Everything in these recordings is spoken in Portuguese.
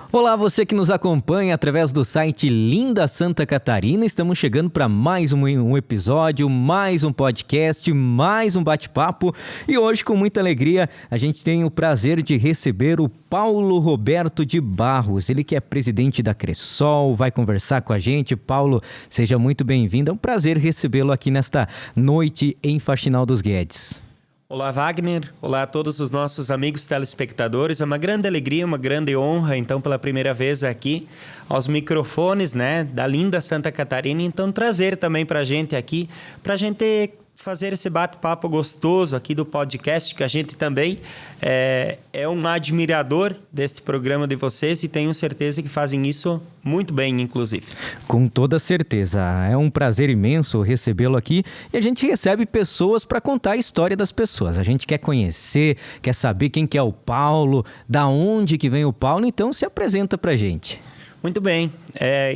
Olá, você que nos acompanha através do site Linda Santa Catarina. Estamos chegando para mais um episódio, mais um podcast, mais um bate-papo. E hoje, com muita alegria, a gente tem o prazer de receber o Paulo Roberto de Barros. Ele que é presidente da Cressol, vai conversar com a gente. Paulo, seja muito bem-vindo. É um prazer recebê-lo aqui nesta noite em Faxinal dos Guedes. Olá, Wagner. Olá a todos os nossos amigos telespectadores. É uma grande alegria, uma grande honra, então, pela primeira vez aqui aos microfones, da Linda Santa Catarina. Então, trazer também para a gente aqui, para a gente fazer esse bate-papo gostoso aqui do podcast, que a gente também é um admirador desse programa de vocês e tenho certeza que fazem isso muito bem, inclusive. Com toda certeza. É um prazer imenso recebê-lo aqui e a gente recebe pessoas para contar a história das pessoas. A gente quer conhecer, quer saber quem que é o Paulo, da onde que vem o Paulo, então se apresenta para a gente. Muito bem,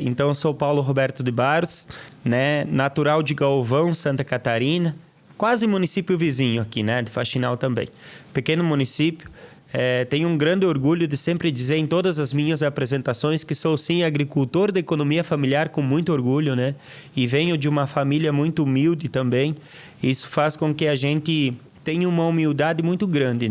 então eu sou Paulo Roberto de Barros, natural de Galvão, Santa Catarina, quase município vizinho aqui, de Faxinal também. Pequeno município, tenho um grande orgulho de sempre dizer em todas as minhas apresentações que sou sim agricultor da economia familiar com muito orgulho, e venho de uma família muito humilde também. Isso faz com que a gente tenha uma humildade muito grande,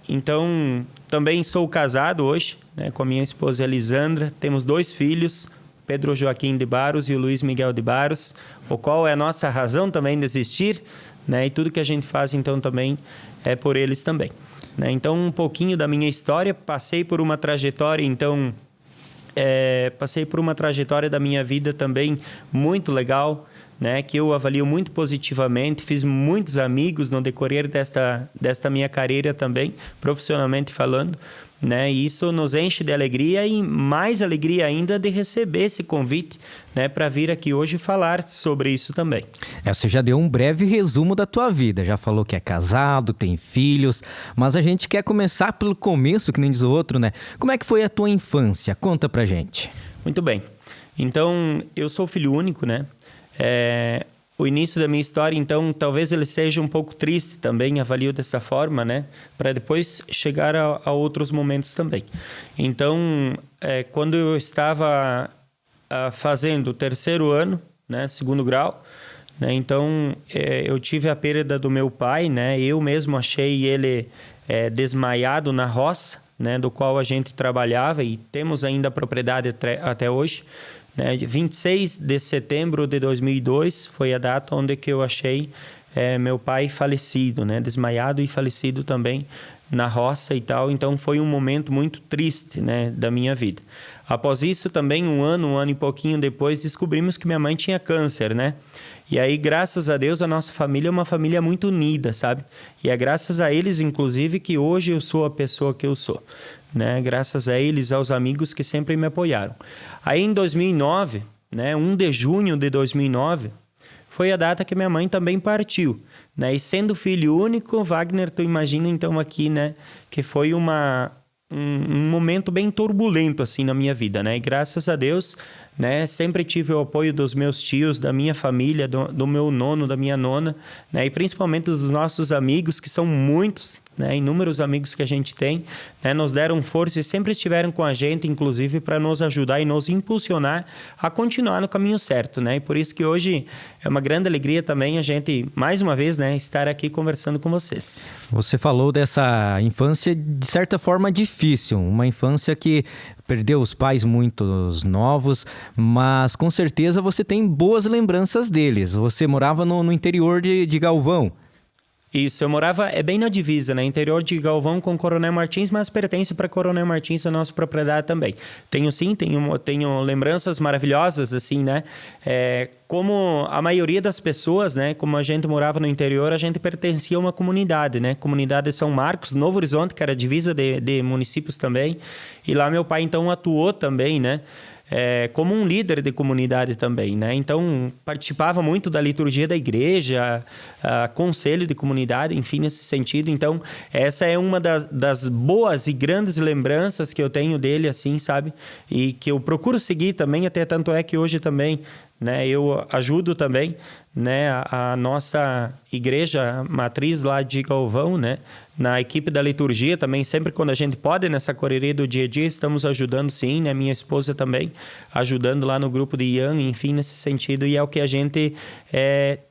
Então, também sou casado hoje, com a minha esposa Elisandra. Temos 2 filhos, Pedro Joaquim de Barros e o Luiz Miguel de Barros, o qual é a nossa razão também de existir, e tudo que a gente faz, então, também é por eles também. Então, um pouquinho da minha história. Passei por uma trajetória, então, da minha vida também muito legal, que eu avalio muito positivamente. Fiz muitos amigos no decorrer desta minha carreira também, profissionalmente falando, e isso nos enche de alegria e mais alegria ainda de receber esse convite, para vir aqui hoje falar sobre isso também. Você já deu um breve resumo da tua vida, já falou que é casado, tem filhos, mas a gente quer começar pelo começo, que nem diz o outro, Como é que foi a tua infância? Conta pra gente. Muito bem. Então, eu sou filho único, O início da minha história, então, talvez ele seja um pouco triste também, avalio dessa forma, para depois chegar a outros momentos também. Então, quando eu estava fazendo o 3º ano, segundo grau, então, eu tive a perda do meu pai, Eu mesmo achei ele desmaiado na roça, do qual a gente trabalhava e temos ainda a propriedade até hoje. 26 de setembro de 2002 foi a data onde que eu achei meu pai falecido, desmaiado e falecido também na roça e tal. Então foi um momento muito triste, da minha vida. Após isso também um ano e pouquinho depois descobrimos que minha mãe tinha câncer, E aí, graças a Deus, a nossa família é uma família muito unida, sabe? E é graças a eles, inclusive, que hoje eu sou a pessoa que eu sou, Graças a eles, aos amigos que sempre me apoiaram. Aí, em 2009, 1 de junho de 2009, foi a data que minha mãe também partiu, E sendo filho único, Wagner, tu imagina então aqui, que foi um momento bem turbulento assim na minha vida, E graças a Deus, sempre tive o apoio dos meus tios, da minha família, do meu nono, da minha nona, E principalmente dos nossos amigos, que são muitos, inúmeros amigos que a gente tem, nos deram força e sempre estiveram com a gente, inclusive para nos ajudar e nos impulsionar a continuar no caminho certo, E por isso que hoje é uma grande alegria também a gente, mais uma vez, estar aqui conversando com vocês. Você falou dessa infância, de certa forma, difícil, uma infância que perdeu os pais muito novos, mas com certeza você tem boas lembranças deles. Você morava no interior de Galvão. Isso, eu morava bem na divisa, interior de Galvão com Coronel Martins, mas pertence para Coronel Martins, a nossa propriedade também. Tenho lembranças maravilhosas, assim, como a maioria das pessoas, como a gente morava no interior, a gente pertencia a uma comunidade, Comunidade de São Marcos, Novo Horizonte, que era divisa de municípios também. E lá meu pai, então, atuou também, como um líder de comunidade também, Então, participava muito da liturgia da igreja, conselho de comunidade, enfim, nesse sentido. Então, essa é uma das boas e grandes lembranças que eu tenho dele, assim, sabe? E que eu procuro seguir também, até tanto é que hoje também, eu ajudo também, a nossa igreja matriz lá de Galvão, né? Na equipe da liturgia também, sempre quando a gente pode, nessa correria do dia a dia, estamos ajudando sim, né? Minha esposa também, ajudando lá no grupo de Ian, enfim, nesse sentido. E é o que a gente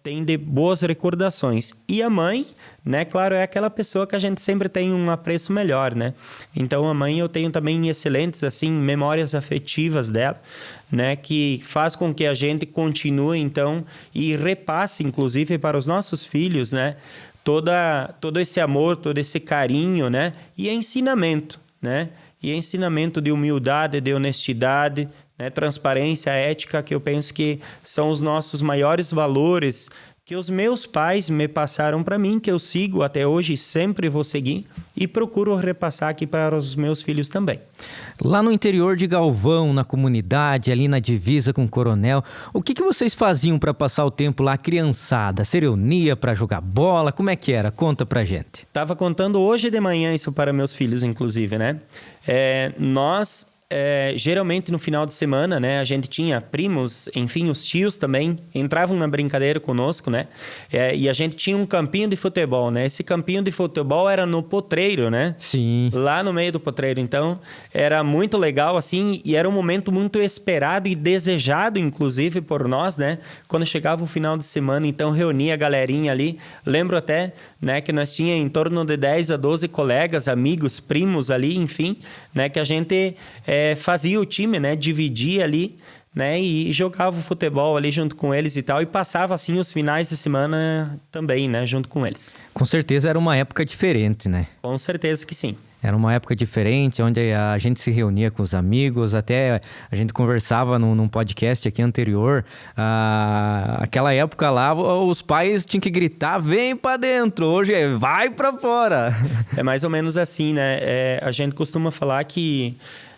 tem de boas recordações. E a mãe, né? Claro, é aquela pessoa que a gente sempre tem um apreço melhor, né? Então, a mãe eu tenho também excelentes, assim, memórias afetivas dela, né? Que faz com que a gente continue, então, e repasse, inclusive, para os nossos filhos, né? Todo esse amor, todo esse carinho, né? E ensinamento, né? E ensinamento de humildade, de honestidade, né? Transparência, ética, que eu penso que são os nossos maiores valores que os meus pais me passaram para mim, que eu sigo até hoje, sempre vou seguir e procuro repassar aqui para os meus filhos também. Lá no interior de Galvão, na comunidade, ali na divisa com o Coronel, o que vocês faziam para passar o tempo lá, criançada? Se reunia para jogar bola? Como é que era? Conta pra gente. Tava contando hoje de manhã isso para meus filhos, inclusive, né? Nós... geralmente no final de semana, né, a gente tinha primos, enfim, os tios também entravam na brincadeira conosco, né, e a gente tinha um campinho de futebol, né, esse campinho de futebol era no potreiro, né, sim, lá no meio do potreiro, então era muito legal, assim, e era um momento muito esperado e desejado, inclusive, por nós, né, quando chegava o final de semana, então reunia a galerinha ali, lembro até, né, que nós tinha em torno de 10 a 12 colegas, amigos, primos ali, enfim, né, que a gente fazia o time, né? Dividia ali, né? E jogava o futebol ali junto com eles e tal. E passava, assim, os finais de semana também, né? Junto com eles. Com certeza era uma época diferente, né? Com certeza que sim. Era uma época diferente, onde a gente se reunia com os amigos, até a gente conversava num podcast aqui anterior. Aquela época lá, os pais tinham que gritar, vem pra dentro, hoje vai pra fora. É mais ou menos assim, né? A gente costuma falar que...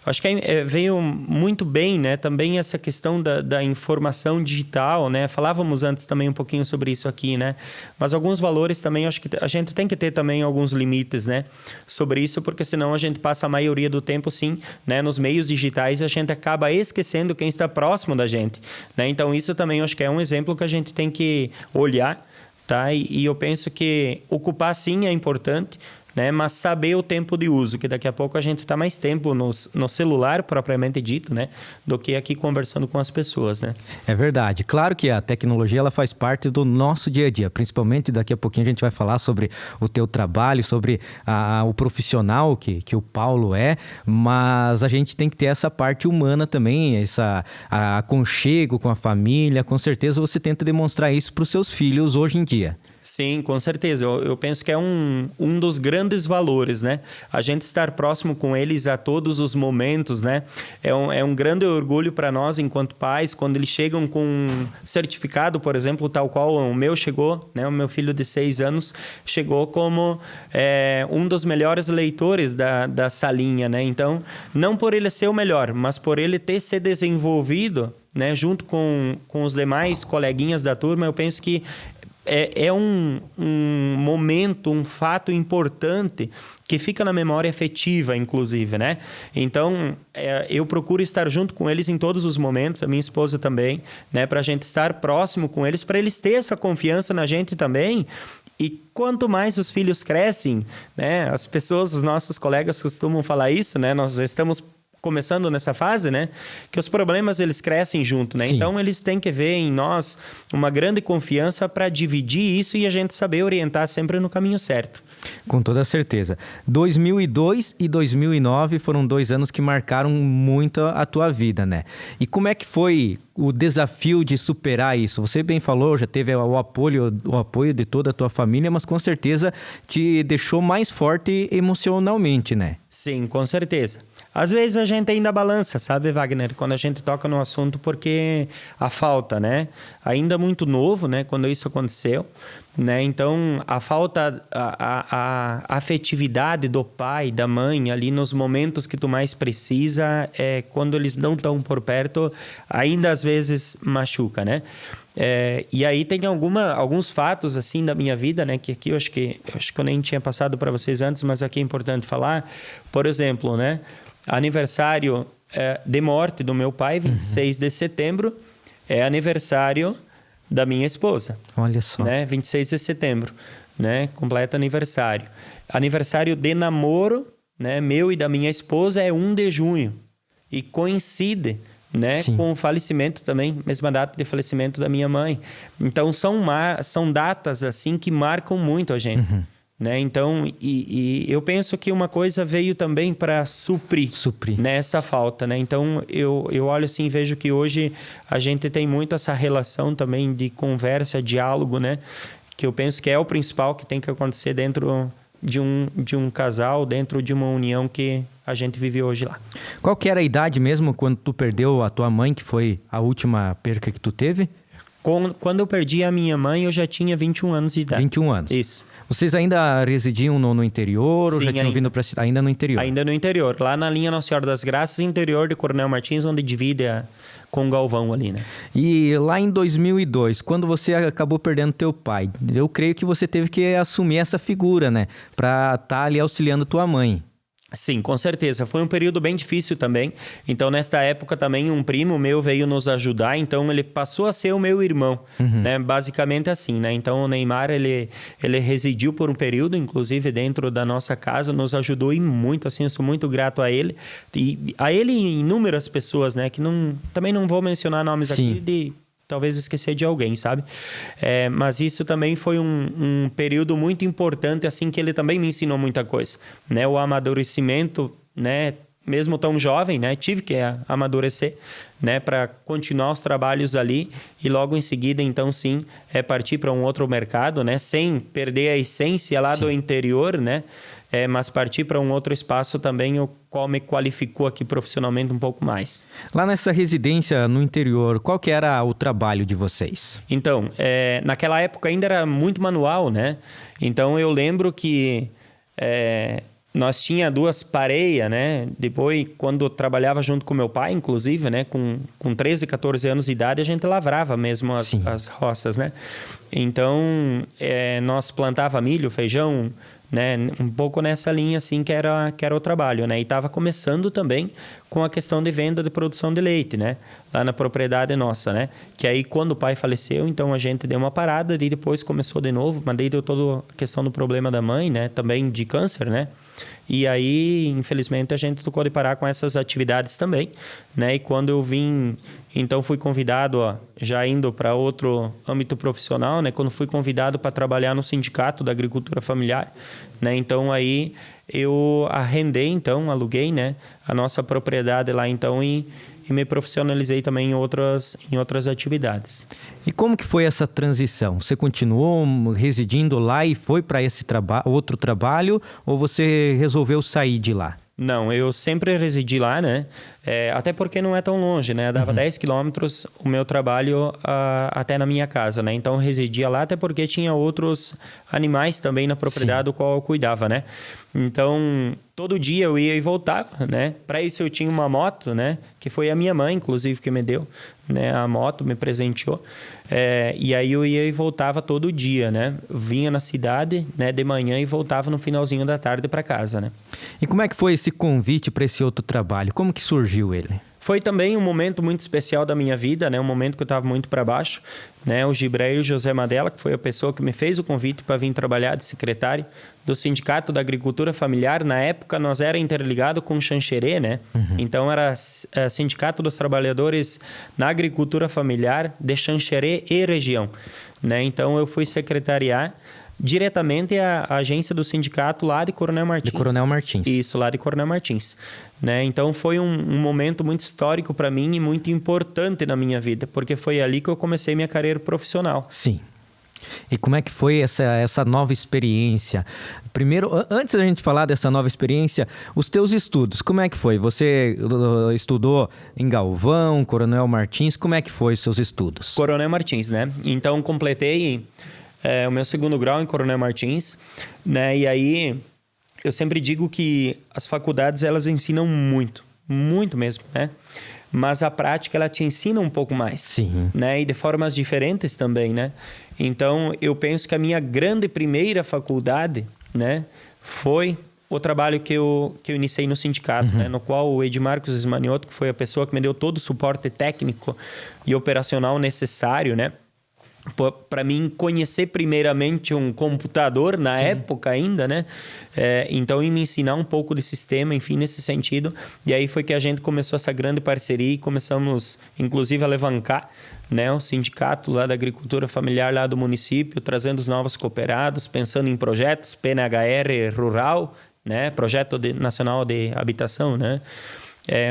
Acho que veio muito bem, né? Também essa questão da informação digital, né? Falávamos antes também um pouquinho sobre isso aqui, né? Mas alguns valores também, acho que a gente tem que ter também alguns limites, né? Sobre isso, porque senão a gente passa a maioria do tempo, sim, né? Nos meios digitais, a gente acaba esquecendo quem está próximo da gente, né? Então, isso também acho que é um exemplo que a gente tem que olhar, tá? E eu penso que ocupar, sim, é importante, né? Mas saber o tempo de uso, que daqui a pouco a gente está mais tempo no celular, propriamente dito, né? Do que aqui conversando com as pessoas, né? É verdade. Claro que a tecnologia ela faz parte do nosso dia a dia, principalmente daqui a pouquinho a gente vai falar sobre o teu trabalho, sobre o profissional que o Paulo é, mas a gente tem que ter essa parte humana também, essa aconchego com a família. Com certeza você tenta demonstrar isso para os seus filhos hoje em dia. Sim, com certeza. Eu penso que é um dos grandes valores, né? A gente estar próximo com eles a todos os momentos, né? É um grande orgulho para nós, enquanto pais, quando eles chegam com um certificado, por exemplo, tal qual o meu chegou, né? O meu filho de 6 anos chegou como um dos melhores leitores da salinha, né? Então, não por ele ser o melhor, mas por ele ter se desenvolvido, né? Junto com os demais coleguinhas da turma, eu penso que é um momento, um fato importante que fica na memória afetiva, inclusive, né? Então, eu procuro estar junto com eles em todos os momentos, a minha esposa também, né? Para a gente estar próximo com eles, para eles terem essa confiança na gente também. E quanto mais os filhos crescem, né? As pessoas, os nossos colegas costumam falar isso, né? Nós estamos começando nessa fase, né? Que os problemas, eles crescem junto, né? Sim. Então, eles têm que ver em nós uma grande confiança para dividir isso e a gente saber orientar sempre no caminho certo. Com toda certeza. 2002 e 2009 foram 2 anos que marcaram muito a tua vida, né? E como é que foi o desafio de superar isso? Você bem falou, já teve o apoio de toda a tua família, mas com certeza te deixou mais forte emocionalmente, né? Sim, com certeza. Às vezes a gente ainda balança, sabe, Wagner? Quando a gente toca no assunto, porque a falta, né? Ainda muito novo, né? Quando isso aconteceu, né? Então, a falta, a afetividade do pai, da mãe, ali nos momentos que tu mais precisa, quando eles não estão por perto, ainda às vezes machuca, né? E aí tem alguns fatos assim da minha vida, né? Que aqui eu acho que eu nem tinha passado para vocês antes, mas aqui é importante falar. Por exemplo, né? Aniversário de morte do meu pai, 26 de setembro, é aniversário da minha esposa. Olha só. Né? 26 de setembro, né? Completa aniversário. Aniversário de namoro, né? Meu e da minha esposa é 1 de junho. E coincide, né? Com o falecimento também, mesma data de falecimento da minha mãe. Então, são datas, assim, que marcam muito a gente. Né? Então, e eu penso que uma coisa veio também para suprir nessa falta, né? Então, eu olho assim e vejo que hoje a gente tem muito essa relação também de conversa, diálogo, né? Que eu penso que é o principal que tem que acontecer dentro de um casal, dentro de uma união que a gente vive hoje lá. Qual que era a idade mesmo quando tu perdeu a tua mãe, que foi a última perca que tu teve? Quando eu perdi a minha mãe, eu já tinha 21 anos de idade. 21 anos. Isso. Vocês ainda residiam no interior? Sim, ou já tinham vindo para ainda no interior? Ainda no interior. Lá na linha Nossa Senhora das Graças, interior de Coronel Martins, onde divide com o Galvão ali, né? E lá em 2002, quando você acabou perdendo teu pai, eu creio que você teve que assumir essa figura, né? Para estar ali auxiliando tua mãe. Sim, com certeza. Foi um período bem difícil também. Então, nesta época também, um primo meu veio nos ajudar. Então, ele passou a ser o meu irmão, né? Basicamente assim, né? Então, o Neymar, ele residiu por um período, inclusive dentro da nossa casa, nos ajudou e muito, assim, eu sou muito grato a ele. E a ele e inúmeras pessoas, né? Que também não vou mencionar nomes aqui de... Talvez esquecer de alguém, sabe? Mas isso também foi um período muito importante, assim, que ele também me ensinou muita coisa, né? O amadurecimento, né? Mesmo tão jovem, né? Tive que amadurecer, né? Para continuar os trabalhos ali e logo em seguida, então, sim, partir para um outro mercado, né? Sem perder a essência lá do interior, né? Mas partir para um outro espaço também, o qual me qualificou aqui profissionalmente um pouco mais. Lá nessa residência no interior, qual que era o trabalho de vocês? Então, naquela época ainda era muito manual, né? Então, eu lembro que nós tinha 2 pareias, né? Depois, quando eu trabalhava junto com meu pai, inclusive, né? Com 13, 14 anos de idade, a gente lavrava mesmo as roças, né? Então, nós plantava milho, feijão, né? Um pouco nessa linha, assim, que era o trabalho, né? E estava começando também com a questão de venda de produção de leite, né? Lá na propriedade nossa, né? Que aí, quando o pai faleceu, então a gente deu uma parada e depois começou de novo, mas daí deu toda a questão do problema da mãe, né? Também de câncer, né? E aí, infelizmente, a gente tocou de parar com essas atividades também, né? E quando eu vim, então fui convidado, já indo para outro âmbito profissional, né? Quando fui convidado para trabalhar no Sindicato da Agricultura Familiar, né? Então aí eu arrendei, então, aluguei, né? A nossa propriedade lá, então, e me profissionalizei também em outras atividades. E como que foi essa transição? Você continuou residindo lá e foi para esse outro trabalho ou você resolveu sair de lá? Não, eu sempre residi lá, né? Até porque não é tão longe, né? Dava 10 quilômetros o meu trabalho até na minha casa, né? Então, eu residia lá até porque tinha outros animais também na propriedade do qual eu cuidava, né? Então, todo dia eu ia e voltava, né? Para isso, eu tinha uma moto, né? Que foi a minha mãe, inclusive, que me deu, né? A moto me presenteou. E aí, eu ia e voltava todo dia, né? Vinha na cidade, né? De manhã e voltava no finalzinho da tarde para casa, né? E como é que foi esse convite para esse outro trabalho? Como que surgiu ele? Foi também um momento muito especial da minha vida, né? Um momento que eu estava muito para baixo, né? O Gibreiro José Madela, que foi a pessoa que me fez o convite para vir trabalhar de secretário do Sindicato da Agricultura Familiar. Na época, nós era interligado com o Xanxerê, né? Então, era Sindicato dos Trabalhadores na Agricultura Familiar de Xanxerê e região, né? Então, eu fui secretariar diretamente a agência do sindicato lá de Coronel Martins. De Coronel Martins. Isso, lá de Coronel Martins. Né? Então, foi um momento muito histórico para mim e muito importante na minha vida, porque foi ali que eu comecei minha carreira profissional. Sim. E como é que foi essa nova experiência? Primeiro, antes da gente falar dessa nova experiência, os teus estudos, como é que foi? Você estudou em Galvão, Coronel Martins, como é que foi os seus estudos? Coronel Martins, né? Então, completei o meu 2º grau em Coronel Martins, né? E aí, eu sempre digo que as faculdades, elas ensinam muito, muito mesmo, né? Mas a prática, ela te ensina um pouco mais. Sim. Né? E de formas diferentes também, né? Então, eu penso que a minha grande primeira faculdade, né? Foi o trabalho que eu iniciei no sindicato, né? No qual o Edmarcos Esmanioto, que foi a pessoa que me deu todo o suporte técnico e operacional necessário, né? para mim conhecer primeiramente um computador na época ainda, né? Então, me ensinar um pouco de sistema, enfim, nesse sentido. E aí foi que a gente começou essa grande parceria e começamos, inclusive, a alavancar, né, o sindicato lá da agricultura familiar lá do município, trazendo os novos cooperados, pensando em projetos, PNHR rural, né, projeto nacional de habitação, né,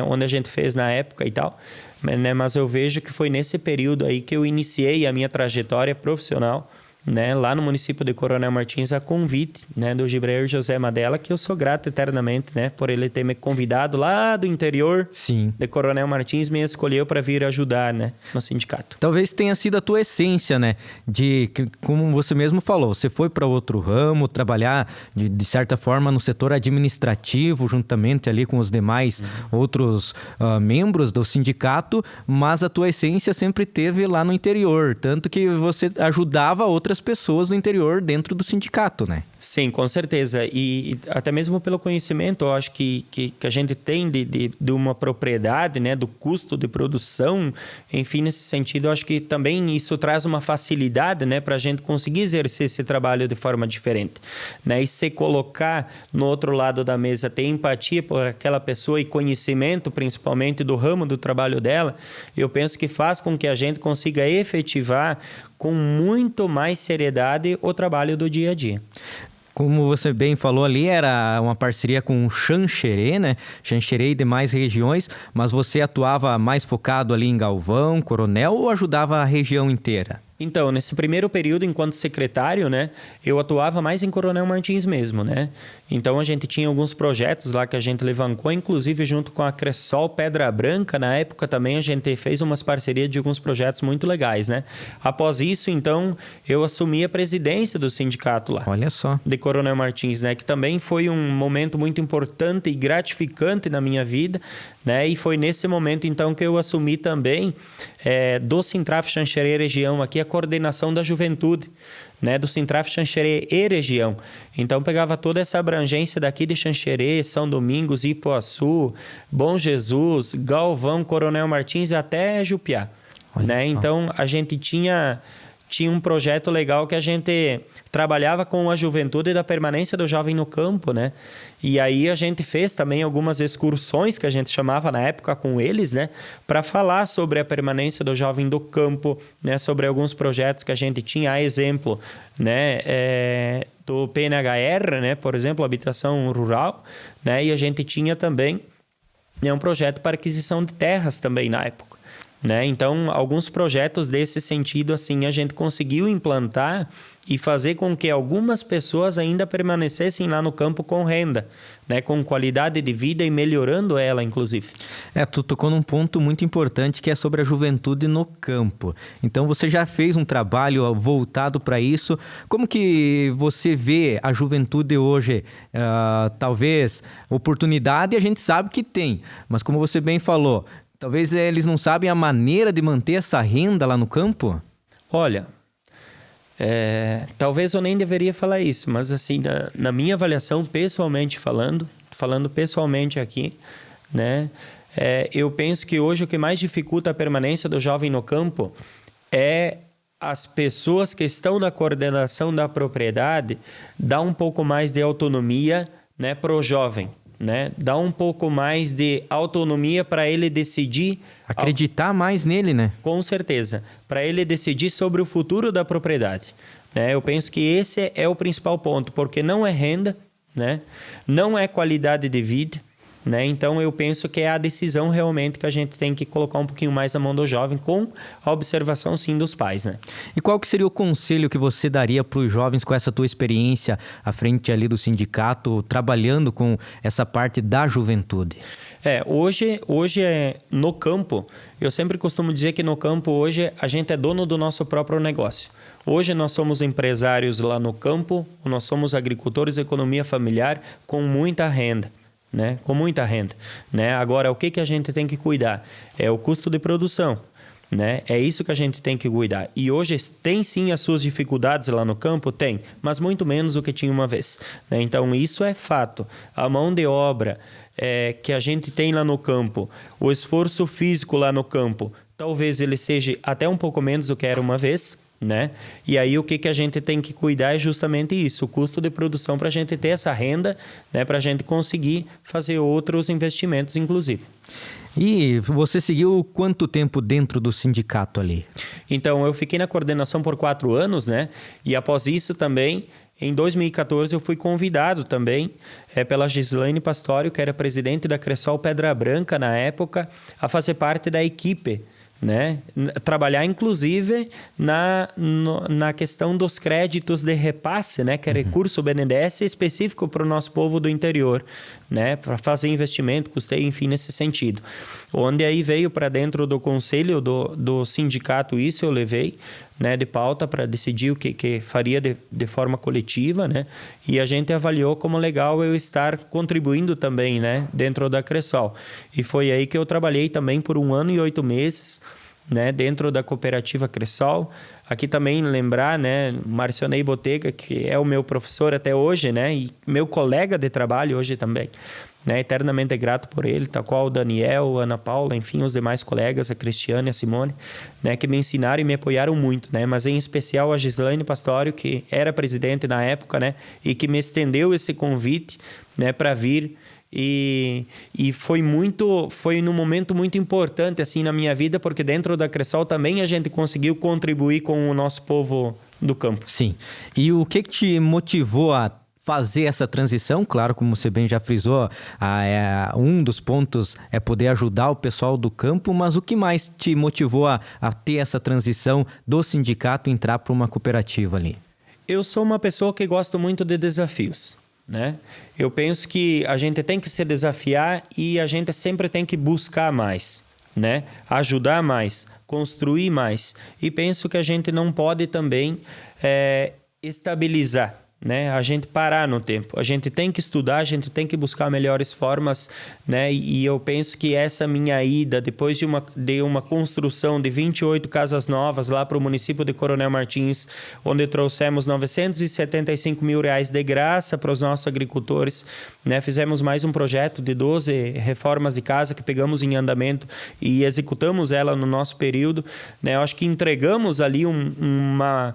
onde a gente fez na época e tal, né, mas eu vejo que foi nesse período aí que eu iniciei a minha trajetória profissional, né, lá no município de Coronel Martins, a convite, né, do Gibrair José Madela, que eu sou grato eternamente, né, por ele ter me convidado lá do interior de Coronel Martins, me escolheu para vir ajudar, né, no sindicato. Talvez tenha sido a tua essência, né, de como você mesmo falou, você foi para outro ramo, trabalhar de certa forma no setor administrativo, juntamente ali com os demais outros membros do sindicato, mas a tua essência sempre teve lá no interior, tanto que você ajudava outras pessoas do interior dentro do sindicato, né? Sim, com certeza. E até mesmo pelo conhecimento, eu acho que a gente tem de uma propriedade, né, do custo de produção, enfim, nesse sentido, eu acho que também isso traz uma facilidade, né, para a gente conseguir exercer esse trabalho de forma diferente, né? E se colocar no outro lado da mesa, ter empatia por aquela pessoa e conhecimento, principalmente do ramo do trabalho dela, eu penso que faz com que a gente consiga efetivar com muito mais seriedade o trabalho do dia a dia. Como você bem falou ali, era uma parceria com o Xanxerê, né? Xanxerê e demais regiões, mas você atuava mais focado ali em Galvão, Coronel, ou ajudava a região inteira? Então, nesse primeiro período, enquanto secretário, né, eu atuava mais em Coronel Martins mesmo, né? Então, a gente tinha alguns projetos lá que a gente levantou, inclusive junto com a Cressol Pedra Branca. Na época também a gente fez umas parcerias de alguns projetos muito legais, né? Após isso, então, eu assumi a presidência do sindicato lá. Olha só. De Coronel Martins, né? Que também foi um momento muito importante e gratificante na minha vida, né? E foi nesse momento, então, que eu assumi também do Sintraf Xanxerê região aqui a coordenação da juventude, né, do Sintraf Xanxerê e região. Então, pegava toda essa abrangência daqui de Xanxerê, São Domingos, Ipuaçu, Bom Jesus, Galvão, Coronel Martins até Jupiá, né? Então, a gente tinha um projeto legal que a gente trabalhava com a juventude da permanência do jovem no campo, né? E aí a gente fez também algumas excursões que a gente chamava na época com eles, né? Para falar sobre a permanência do jovem do campo, né? Sobre alguns projetos que a gente tinha, a exemplo, né? Do PNHR, né? Por exemplo, habitação rural, né? E a gente tinha também um projeto para aquisição de terras também na época, né? Então, alguns projetos desse sentido, assim, a gente conseguiu implantar e fazer com que algumas pessoas ainda permanecessem lá no campo com renda, né? Com qualidade de vida e melhorando ela, inclusive. Tu tocou num ponto muito importante que é sobre a juventude no campo. Então, você já fez um trabalho voltado para isso. Como que você vê a juventude hoje? Talvez oportunidade a gente sabe que tem, mas como você bem falou, talvez eles não sabem a maneira de manter essa renda lá no campo? Olha, talvez eu nem deveria falar isso, mas assim, na minha avaliação, pessoalmente falando pessoalmente aqui, né? Eu penso que hoje o que mais dificulta a permanência do jovem no campo é as pessoas que estão na coordenação da propriedade dar um pouco mais de autonomia, né, para o jovem. Né? Dá um pouco mais de autonomia para ele decidir... Acreditar mais nele, né? Com certeza. Para ele decidir sobre o futuro da propriedade. Né? Eu penso que esse é o principal ponto, porque não é renda, né? Não é qualidade de vida, né? Então, eu penso que é a decisão realmente que a gente tem que colocar um pouquinho mais na mão do jovem, com a observação, sim, dos pais, né? E qual que seria o conselho que você daria para os jovens com essa tua experiência à frente ali do sindicato, trabalhando com essa parte da juventude? Hoje no campo, eu sempre costumo dizer que no campo hoje a gente é dono do nosso próprio negócio. Hoje nós somos empresários lá no campo, nós somos agricultores de economia familiar com muita renda. Né? Com muita renda, né? Agora, o que a gente tem que cuidar? É o custo de produção, né? É isso que a gente tem que cuidar. E hoje tem sim as suas dificuldades lá no campo? Tem, mas muito menos do que tinha uma vez, né? Então, isso é fato. A mão de obra que a gente tem lá no campo, o esforço físico lá no campo, talvez ele seja até um pouco menos do que era uma vez, né? E aí o que a gente tem que cuidar é justamente isso, o custo de produção para a gente ter essa renda, né? Para a gente conseguir fazer outros investimentos, inclusive. E você seguiu quanto tempo dentro do sindicato ali? Então, eu fiquei na coordenação por 4 anos, né? E após isso também, em 2014, eu fui convidado também pela Gislaine Pastório, que era presidente da Cressol Pedra Branca na época, a fazer parte da equipe, né? Trabalhar inclusive na questão dos créditos de repasse, né? Que é recurso BNDES específico para o nosso povo do interior, né? Para fazer investimento, custeio, enfim, nesse sentido. Onde aí veio para dentro do conselho do sindicato isso, eu levei, né, de pauta para decidir o que faria de forma coletiva, né? E a gente avaliou como legal eu estar contribuindo também, né, dentro da Cressol. E foi aí que eu trabalhei também por 1 ano e 8 meses, né, dentro da cooperativa Cressol. Aqui também lembrar, né, Marcionei Botega, que é o meu professor até hoje, né, e meu colega de trabalho hoje também, né, eternamente grato por ele, tal qual o Daniel, a Ana Paula, enfim, os demais colegas, a Cristiane e a Simone, né, que me ensinaram e me apoiaram muito, né, mas em especial a Gislaine Pastório, que era presidente na época, né, e que me estendeu esse convite, né, para vir. E foi num momento muito importante assim na minha vida, porque dentro da Cressol também a gente conseguiu contribuir com o nosso povo do campo. Sim. E o que te motivou a fazer essa transição? Claro, como você bem já frisou, um dos pontos é poder ajudar o pessoal do campo, mas o que mais te motivou a ter essa transição do sindicato e entrar para uma cooperativa ali? Eu sou uma pessoa que gosta muito de desafios, né? Eu penso que a gente tem que se desafiar e a gente sempre tem que buscar mais, né? Ajudar mais, construir mais. E penso que a gente não pode também estabilizar, né? A gente parar no tempo. A gente tem que estudar, a gente tem que buscar melhores formas, né? E eu penso que essa minha ida, depois de uma construção de 28 casas novas lá para o município de Coronel Martins, onde trouxemos R$975 mil de graça para os nossos agricultores, né? Fizemos mais um projeto de 12 reformas de casa que pegamos em andamento e executamos ela no nosso período, né? Eu acho que entregamos ali uma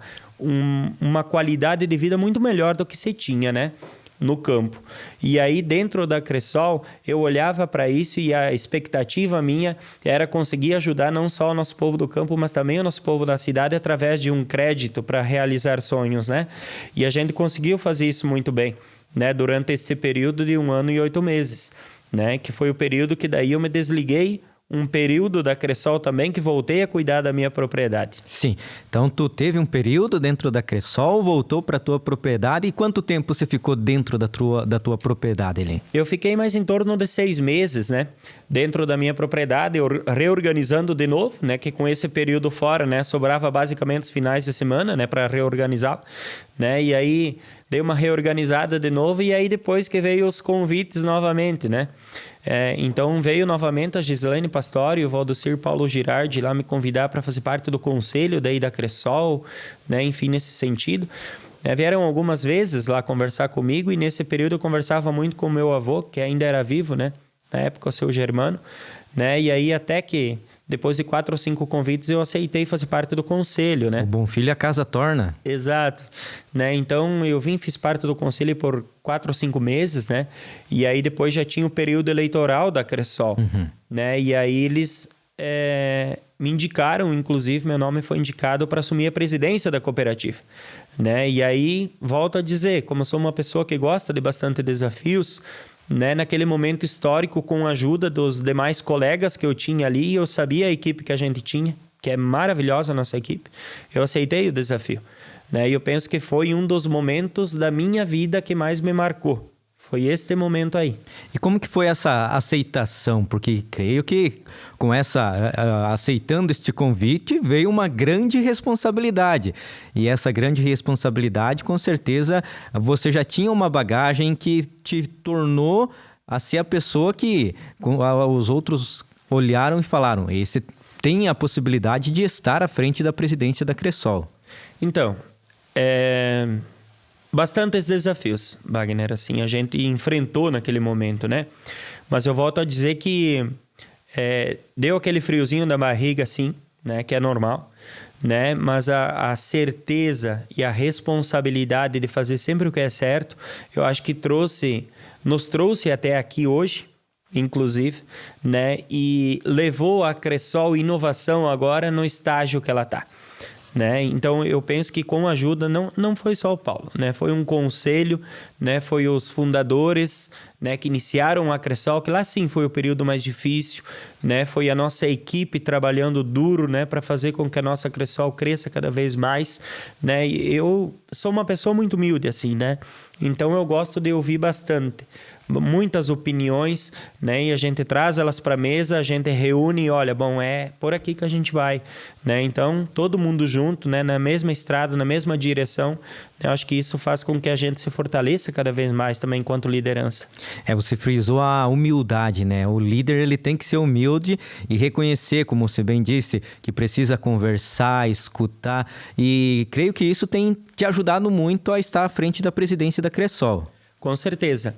qualidade de vida muito melhor do que se tinha, né, no campo. E aí, dentro da Cressol, eu olhava para isso e a expectativa minha era conseguir ajudar não só o nosso povo do campo, mas também o nosso povo da cidade através de um crédito para realizar sonhos, né? E a gente conseguiu fazer isso muito bem, né, durante esse período de 1 ano e 8 meses, né, que foi o período que daí eu me desliguei um período da Cressol também que voltei a cuidar da minha propriedade. Sim, então tu teve um período dentro da Cressol, voltou para a tua propriedade e quanto tempo você ficou dentro da tua propriedade ali? Eu fiquei mais em torno de 6 meses, né? Dentro da minha propriedade, reorganizando de novo, né? Que com esse período fora, né? Sobrava basicamente os finais de semana, né? Para reorganizar, né? E aí dei uma reorganizada de novo e aí depois que veio os convites novamente, né? Então veio novamente a Gislaine Pastório e o Valdocir Paulo Girardi lá me convidar para fazer parte do conselho daí da Cressol, né? Enfim, nesse sentido. Vieram algumas vezes lá conversar comigo e nesse período eu conversava muito com o meu avô, que ainda era vivo, né? Na época, o seu Germano, né? E aí até que depois de 4 ou 5 convites eu aceitei fazer parte do conselho, né? O bom filho a casa torna. Exato, né? Então eu fiz parte do conselho por 4 ou 5 meses, né? E aí depois já tinha o período eleitoral da Cressol, né? E aí eles me indicaram, inclusive meu nome foi indicado para assumir a presidência da cooperativa, né? E aí volto a dizer, como eu sou uma pessoa que gosta de bastante desafios, né, naquele momento histórico, com a ajuda dos demais colegas que eu tinha ali, eu sabia a equipe que a gente tinha, que é maravilhosa a nossa equipe, eu aceitei o desafio, né, e eu penso que foi um dos momentos da minha vida que mais me marcou. Foi este momento aí. E como que foi essa aceitação? Porque creio que com aceitando este convite veio uma grande responsabilidade. E essa grande responsabilidade, com certeza, você já tinha uma bagagem que te tornou a ser a pessoa que os outros olharam e falaram: esse tem a possibilidade de estar à frente da presidência da Cressol. Então, bastantes desafios, Wagner, assim, a gente enfrentou naquele momento, né? Mas eu volto a dizer que deu aquele friozinho da barriga, assim, né? Que é normal, né? Mas a certeza e a responsabilidade de fazer sempre o que é certo, eu acho que nos trouxe até aqui hoje, inclusive, né? E levou a Cressol Inovação agora no estágio que ela está. Né? Então eu penso que com ajuda não foi só o Paulo, né? Foi um conselho, né? Foi os fundadores, né? Que iniciaram a Cressol, que lá sim foi o período mais difícil, né? Foi a nossa equipe trabalhando duro, né? Para fazer com que a nossa Cressol cresça cada vez mais, né? E eu sou uma pessoa muito humilde assim, né? Então eu gosto de ouvir bastante, muitas opiniões, né? E a gente traz elas para a mesa, a gente reúne e olha, bom, é por aqui que a gente vai, né? Então, todo mundo junto, né? Na mesma estrada, na mesma direção, né? Eu acho que isso faz com que a gente se fortaleça cada vez mais também enquanto liderança. Você frisou a humildade, né? O líder, ele tem que ser humilde e reconhecer, como você bem disse, que precisa conversar, escutar, e creio que isso tem te ajudado muito a estar à frente da presidência da Cressol. Com certeza.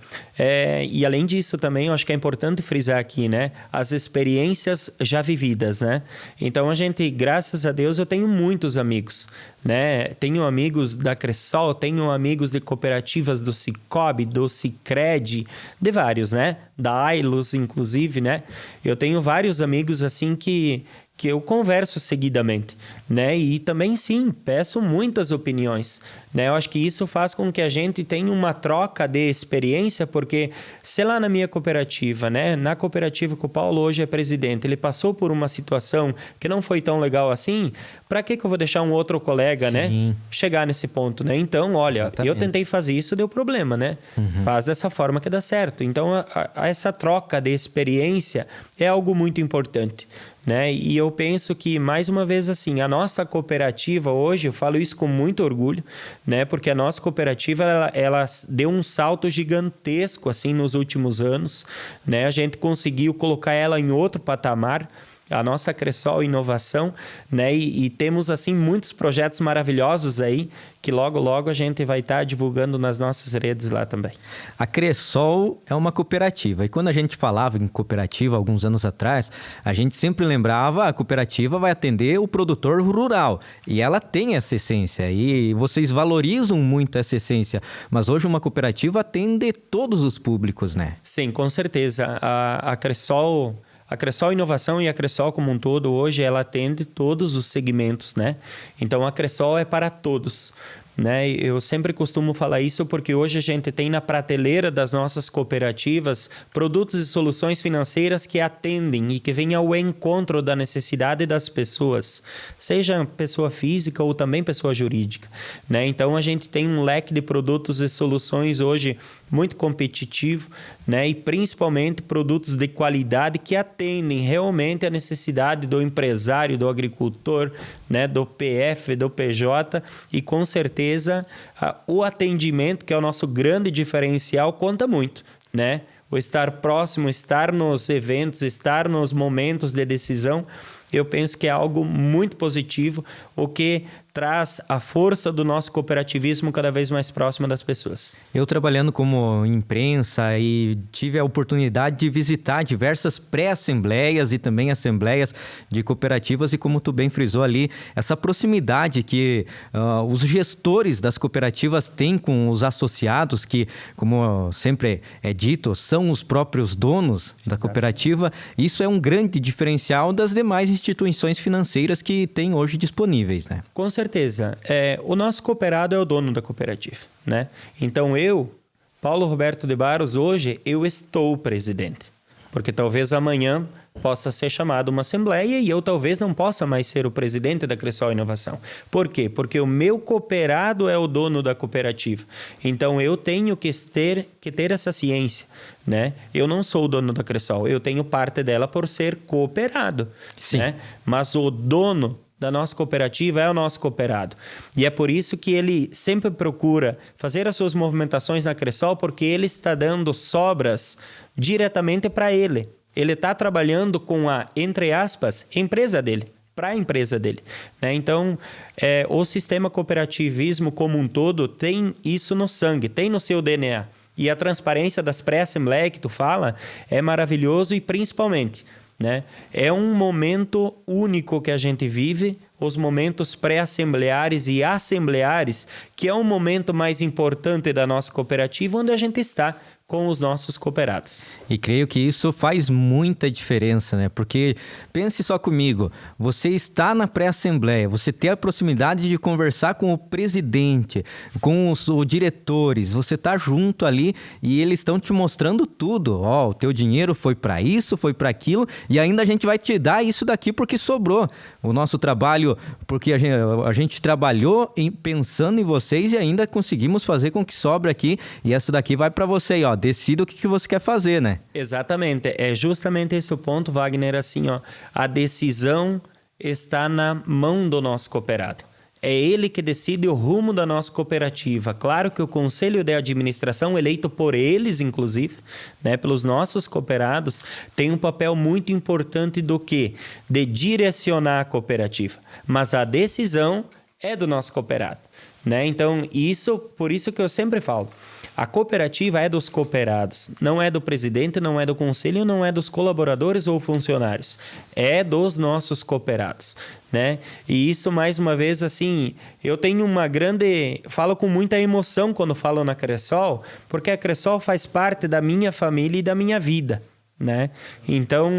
E além disso também, eu acho que é importante frisar aqui, né? As experiências já vividas, né? Então, a gente, graças a Deus, eu tenho muitos amigos, né? Tenho amigos da Cressol, tenho amigos de cooperativas do Sicoob, do Sicredi, de vários, né? Da Ailus, inclusive, né? Eu tenho vários amigos, assim, que eu converso seguidamente, né? E também, sim, peço muitas opiniões, né? Eu acho que isso faz com que a gente tenha uma troca de experiência, porque, sei lá, na minha cooperativa, né? Na cooperativa que o Paulo hoje é presidente, ele passou por uma situação que não foi tão legal assim, para que eu vou deixar um outro colega, sim, né? Chegar nesse ponto, né? Então, olha, exatamente, eu tentei fazer isso, deu problema, né? Faz dessa forma que dá certo. Então, essa troca de experiência é algo muito importante, né? E eu penso que, mais uma vez, assim, a nossa cooperativa hoje, eu falo isso com muito orgulho, né? Porque a nossa cooperativa, ela deu um salto gigantesco, assim, nos últimos anos, né? A gente conseguiu colocar ela em outro patamar, a nossa Cressol Inovação, né? E temos, assim, muitos projetos maravilhosos aí, que logo, logo a gente vai estar divulgando nas nossas redes lá também. A Cressol é uma cooperativa. E quando a gente falava em cooperativa, alguns anos atrás, a gente sempre lembrava a cooperativa vai atender o produtor rural. E ela tem essa essência. E vocês valorizam muito essa essência. Mas hoje uma cooperativa atende todos os públicos, né? Sim, com certeza. A Cressol Inovação e a Cressol como um todo, hoje ela atende todos os segmentos, né? Então, a Cressol é para todos, né? Eu sempre costumo falar isso porque hoje a gente tem na prateleira das nossas cooperativas produtos e soluções financeiras que atendem e que vêm ao encontro da necessidade das pessoas, seja pessoa física ou também pessoa jurídica, né? Então, a gente tem um leque de produtos e soluções hoje muito competitivo, né? E principalmente produtos de qualidade que atendem realmente a necessidade do empresário, do agricultor, né? Do PF, do PJ, e com certeza o atendimento, que é o nosso grande diferencial, conta muito, né? O estar próximo, estar nos eventos, estar nos momentos de decisão, eu penso que é algo muito positivo, o que traz a força do nosso cooperativismo cada vez mais próxima das pessoas. Eu trabalhando como imprensa e tive a oportunidade de visitar diversas pré-assembleias e também assembleias de cooperativas, e como tu bem frisou ali, essa proximidade que os gestores das cooperativas têm com os associados, que, como sempre é dito, são os próprios donos da cooperativa. Isso é um grande diferencial das demais instituições financeiras que tem hoje disponíveis, né? Com certeza. O nosso cooperado é o dono da cooperativa, né? Então eu, Paulo Roberto de Barros, hoje eu estou presidente. Porque talvez amanhã possa ser chamada uma assembleia e eu talvez não possa mais ser o presidente da Cressol Inovação. Por quê? Porque o meu cooperado é o dono da cooperativa. Então eu tenho que ter essa ciência, né? Eu não sou o dono da Cressol, eu tenho parte dela por ser cooperado, né? Mas o dono da nossa cooperativa é o nosso cooperado. E é por isso que ele sempre procura fazer as suas movimentações na Cressol, porque ele está dando sobras diretamente para ele. Ele está trabalhando com a, entre aspas, empresa dele, para a empresa dele, né? Então, o sistema cooperativismo como um todo tem isso no sangue, tem no seu DNA. E a transparência das pré-assembleias que tu fala é maravilhoso, e principalmente, né? É um momento único que a gente vive, os momentos pré-assembleares e assembleares, que é o momento mais importante da nossa cooperativa, onde a gente está com os nossos cooperados. E creio que isso faz muita diferença, né? Porque pense só comigo, você está na pré-assembleia, você tem a proximidade de conversar com o presidente, com os diretores, você está junto ali e eles estão te mostrando tudo. Ó, o teu dinheiro foi para isso, foi para aquilo e ainda a gente vai te dar isso daqui porque sobrou. O nosso trabalho, porque a gente trabalhou pensando em vocês e ainda conseguimos fazer com que sobre aqui e essa daqui vai para você aí, ó. Decida o que você quer fazer, né? Exatamente. É justamente esse o ponto, Wagner, assim, ó. A decisão está na mão do nosso cooperado. É ele que decide o rumo da nossa cooperativa. Claro que o conselho de administração, eleito por eles, inclusive, né, pelos nossos cooperados, tem um papel muito importante do quê? De direcionar a cooperativa. Mas a decisão é do nosso cooperado, né? Então, por isso que eu sempre falo, a cooperativa é dos cooperados, não é do presidente, não é do conselho, não é dos colaboradores ou funcionários, é dos nossos cooperados, né? E isso, mais uma vez, assim, eu tenho falo com muita emoção quando falo na Cressol, porque a Cressol faz parte da minha família e da minha vida, né? Então,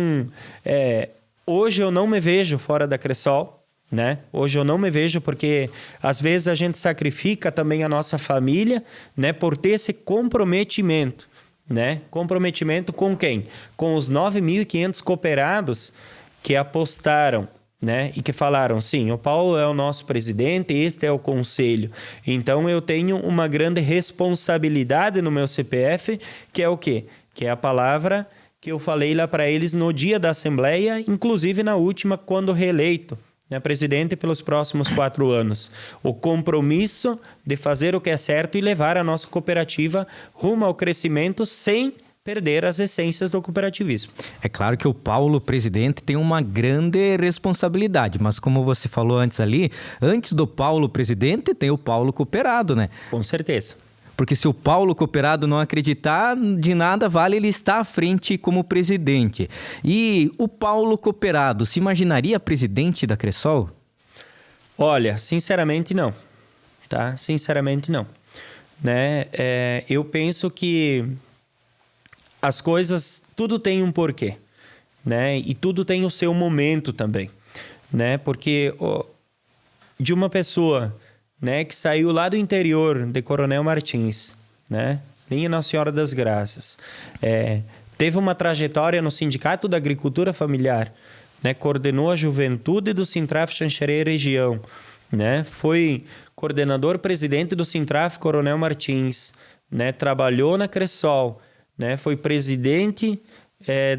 hoje eu não me vejo fora da Cressol, né? Hoje eu não me vejo porque às vezes a gente sacrifica também a nossa família, né, por ter esse comprometimento, né? Comprometimento com quem? Com os 9.500 cooperados que apostaram, né? E que falaram, sim, o Paulo é o nosso presidente, este é o conselho. Então eu tenho uma grande responsabilidade no meu CPF, que é o quê? Que é a palavra que eu falei lá para eles no dia da Assembleia, inclusive na última, quando reeleito, né, presidente pelos próximos 4 anos. O compromisso de fazer o que é certo e levar a nossa cooperativa rumo ao crescimento sem perder as essências do cooperativismo. É claro que o Paulo, presidente, tem uma grande responsabilidade, mas como você falou antes ali, antes do Paulo, presidente, tem o Paulo cooperado, né? Com certeza. Porque se o Paulo cooperado não acreditar, de nada vale ele estar à frente como presidente. E o Paulo cooperado se imaginaria presidente da Cressol? Olha, sinceramente não, tá? Sinceramente não, né? Eu penso que as coisas, tudo tem um porquê, né? E tudo tem o seu momento também, né? Porque de uma pessoa, né, que saiu lá do interior de Coronel Martins, né, linha Nossa Senhora das Graças, teve uma trajetória no Sindicato da Agricultura Familiar, né, coordenou a juventude do Sintraf Xanxerê região, né, foi coordenador presidente do Sintraf Coronel Martins, né, trabalhou na Cressol, né, foi presidente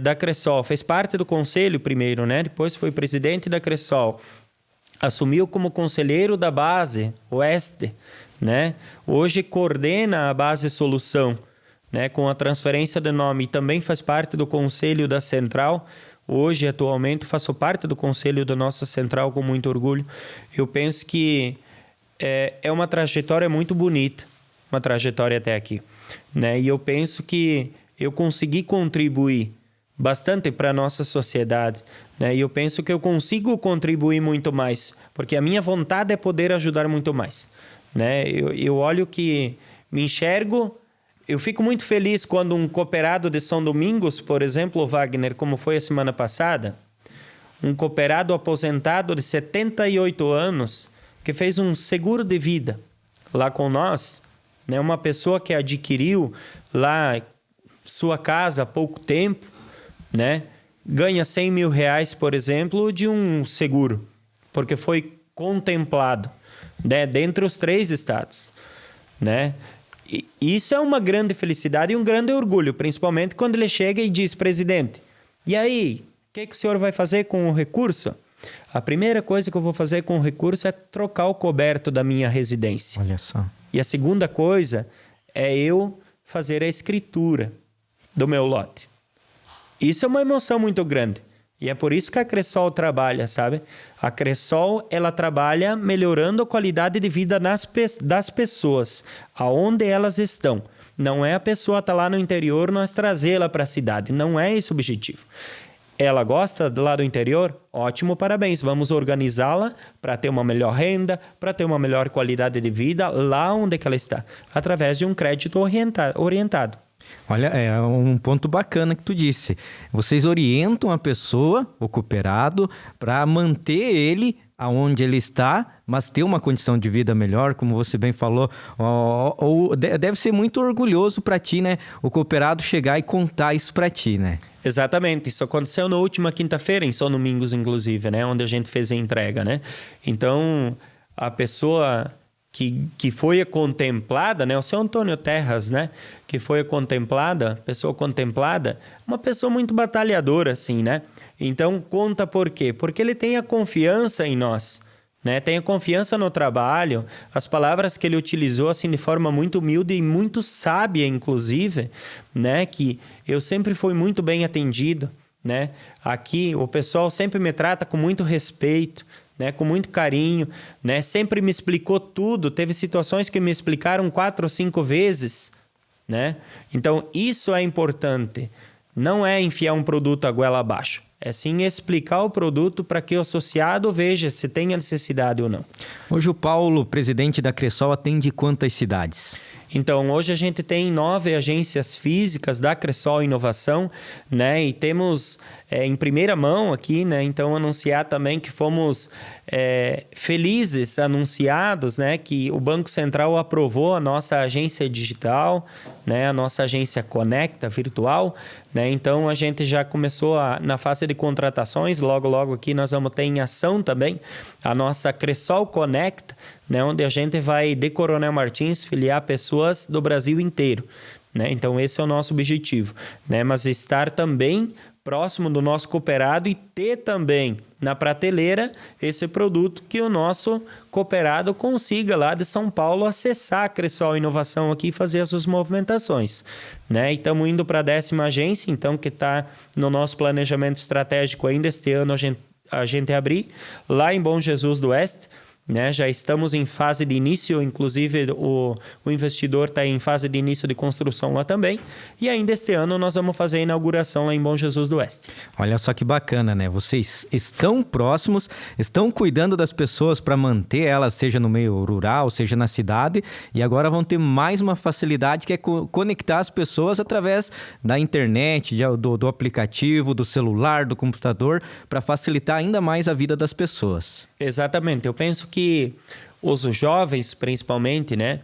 da Cressol, fez parte do conselho primeiro, né, depois foi presidente da Cressol, assumiu como conselheiro da base Oeste, né? Hoje coordena a base Solução, né? Com a transferência de nome, e também faz parte do conselho da Central. Hoje, atualmente, faço parte do conselho da nossa Central com muito orgulho. Eu penso que é uma trajetória muito bonita, uma trajetória até aqui, né? E eu penso que eu consegui contribuir bastante para a nossa sociedade, né? E eu penso que eu consigo contribuir muito mais, porque a minha vontade é poder ajudar muito mais, né? Eu olho que me enxergo, eu fico muito feliz quando um cooperado de São Domingos, por exemplo, Wagner, como foi a semana passada, um cooperado aposentado de 78 anos, que fez um seguro de vida lá com nós, né? Uma pessoa que adquiriu lá sua casa há pouco tempo, né? Ganha 100 mil reais, por exemplo, de um seguro, porque foi contemplado, né? Dentre os 3 estados, né? E isso é uma grande felicidade e um grande orgulho, principalmente quando ele chega e diz, presidente, e aí, o que o senhor vai fazer com o recurso? A primeira coisa que eu vou fazer com o recurso é trocar o coberto da minha residência. Olha só. E a segunda coisa é eu fazer a escritura do meu lote. Isso é uma emoção muito grande. E é por isso que a Cressol trabalha, sabe? A Cressol, ela trabalha melhorando a qualidade de vida das pessoas, aonde elas estão. Não é a pessoa estar lá no interior, nós trazê-la para a cidade. Não é esse o objetivo. Ela gosta do lado interior? Ótimo, parabéns. Vamos organizá-la para ter uma melhor renda, para ter uma melhor qualidade de vida lá onde que ela está, através de um crédito orientado. Olha, é um ponto bacana que tu disse. Vocês orientam a pessoa, o cooperado, para manter ele aonde ele está, mas ter uma condição de vida melhor, como você bem falou. Deve ser muito orgulhoso para ti, né? O cooperado chegar e contar isso para ti, né? Exatamente. Isso aconteceu na última quinta-feira, em São Domingos, inclusive, né? Onde a gente fez a entrega, né? Então, a pessoa que foi contemplada, né? O seu Antônio Terras, né? Que foi contemplada, pessoa contemplada, uma pessoa muito batalhadora, assim, né? Então, conta por quê? Porque ele tem a confiança em nós, né? Tem a confiança no trabalho, as palavras que ele utilizou, assim, de forma muito humilde e muito sábia, inclusive, né? Que eu sempre fui muito bem atendido, né? Aqui, o pessoal sempre me trata com muito respeito, né, com muito carinho, né, sempre me explicou tudo. Teve situações que me explicaram 4 ou 5 vezes, né? Então, isso é importante. Não é enfiar um produto a goela abaixo. É sim explicar o produto para que o associado veja se tem a necessidade ou não. Hoje o Paulo, presidente da Cressol, atende quantas cidades? Então, hoje a gente tem 9 agências físicas da Cressol Inovação, né? E temos em primeira mão aqui, né? Então, anunciar também que fomos felizes, anunciados, né? Que o Banco Central aprovou a nossa agência digital, né? A nossa agência Conecta virtual, né? Então, a gente já começou na fase de contratações. Logo aqui nós vamos ter em ação também a nossa Cressol Conecta, né, onde a gente vai, de Coronel Martins, filiar pessoas do Brasil inteiro, né? Então, esse é o nosso objetivo, né? Mas estar também próximo do nosso cooperado e ter também na prateleira esse produto que o nosso cooperado consiga lá de São Paulo acessar a Cressol Inovação aqui e fazer as suas movimentações, né? E estamos indo para a 10ª agência, então, que está no nosso planejamento estratégico ainda este ano a gente abrir lá em Bom Jesus do Oeste, né? Já estamos em fase de início, inclusive o investidor está em fase de início de construção lá também, e ainda este ano nós vamos fazer a inauguração lá em Bom Jesus do Oeste. Olha só que bacana, né? Vocês estão próximos, estão cuidando das pessoas para manter elas, seja no meio rural, seja na cidade, e agora vão ter mais uma facilidade que é conectar as pessoas através da internet, do aplicativo, do celular, do computador, para facilitar ainda mais a vida das pessoas. Exatamente. Eu penso que os jovens, principalmente, né?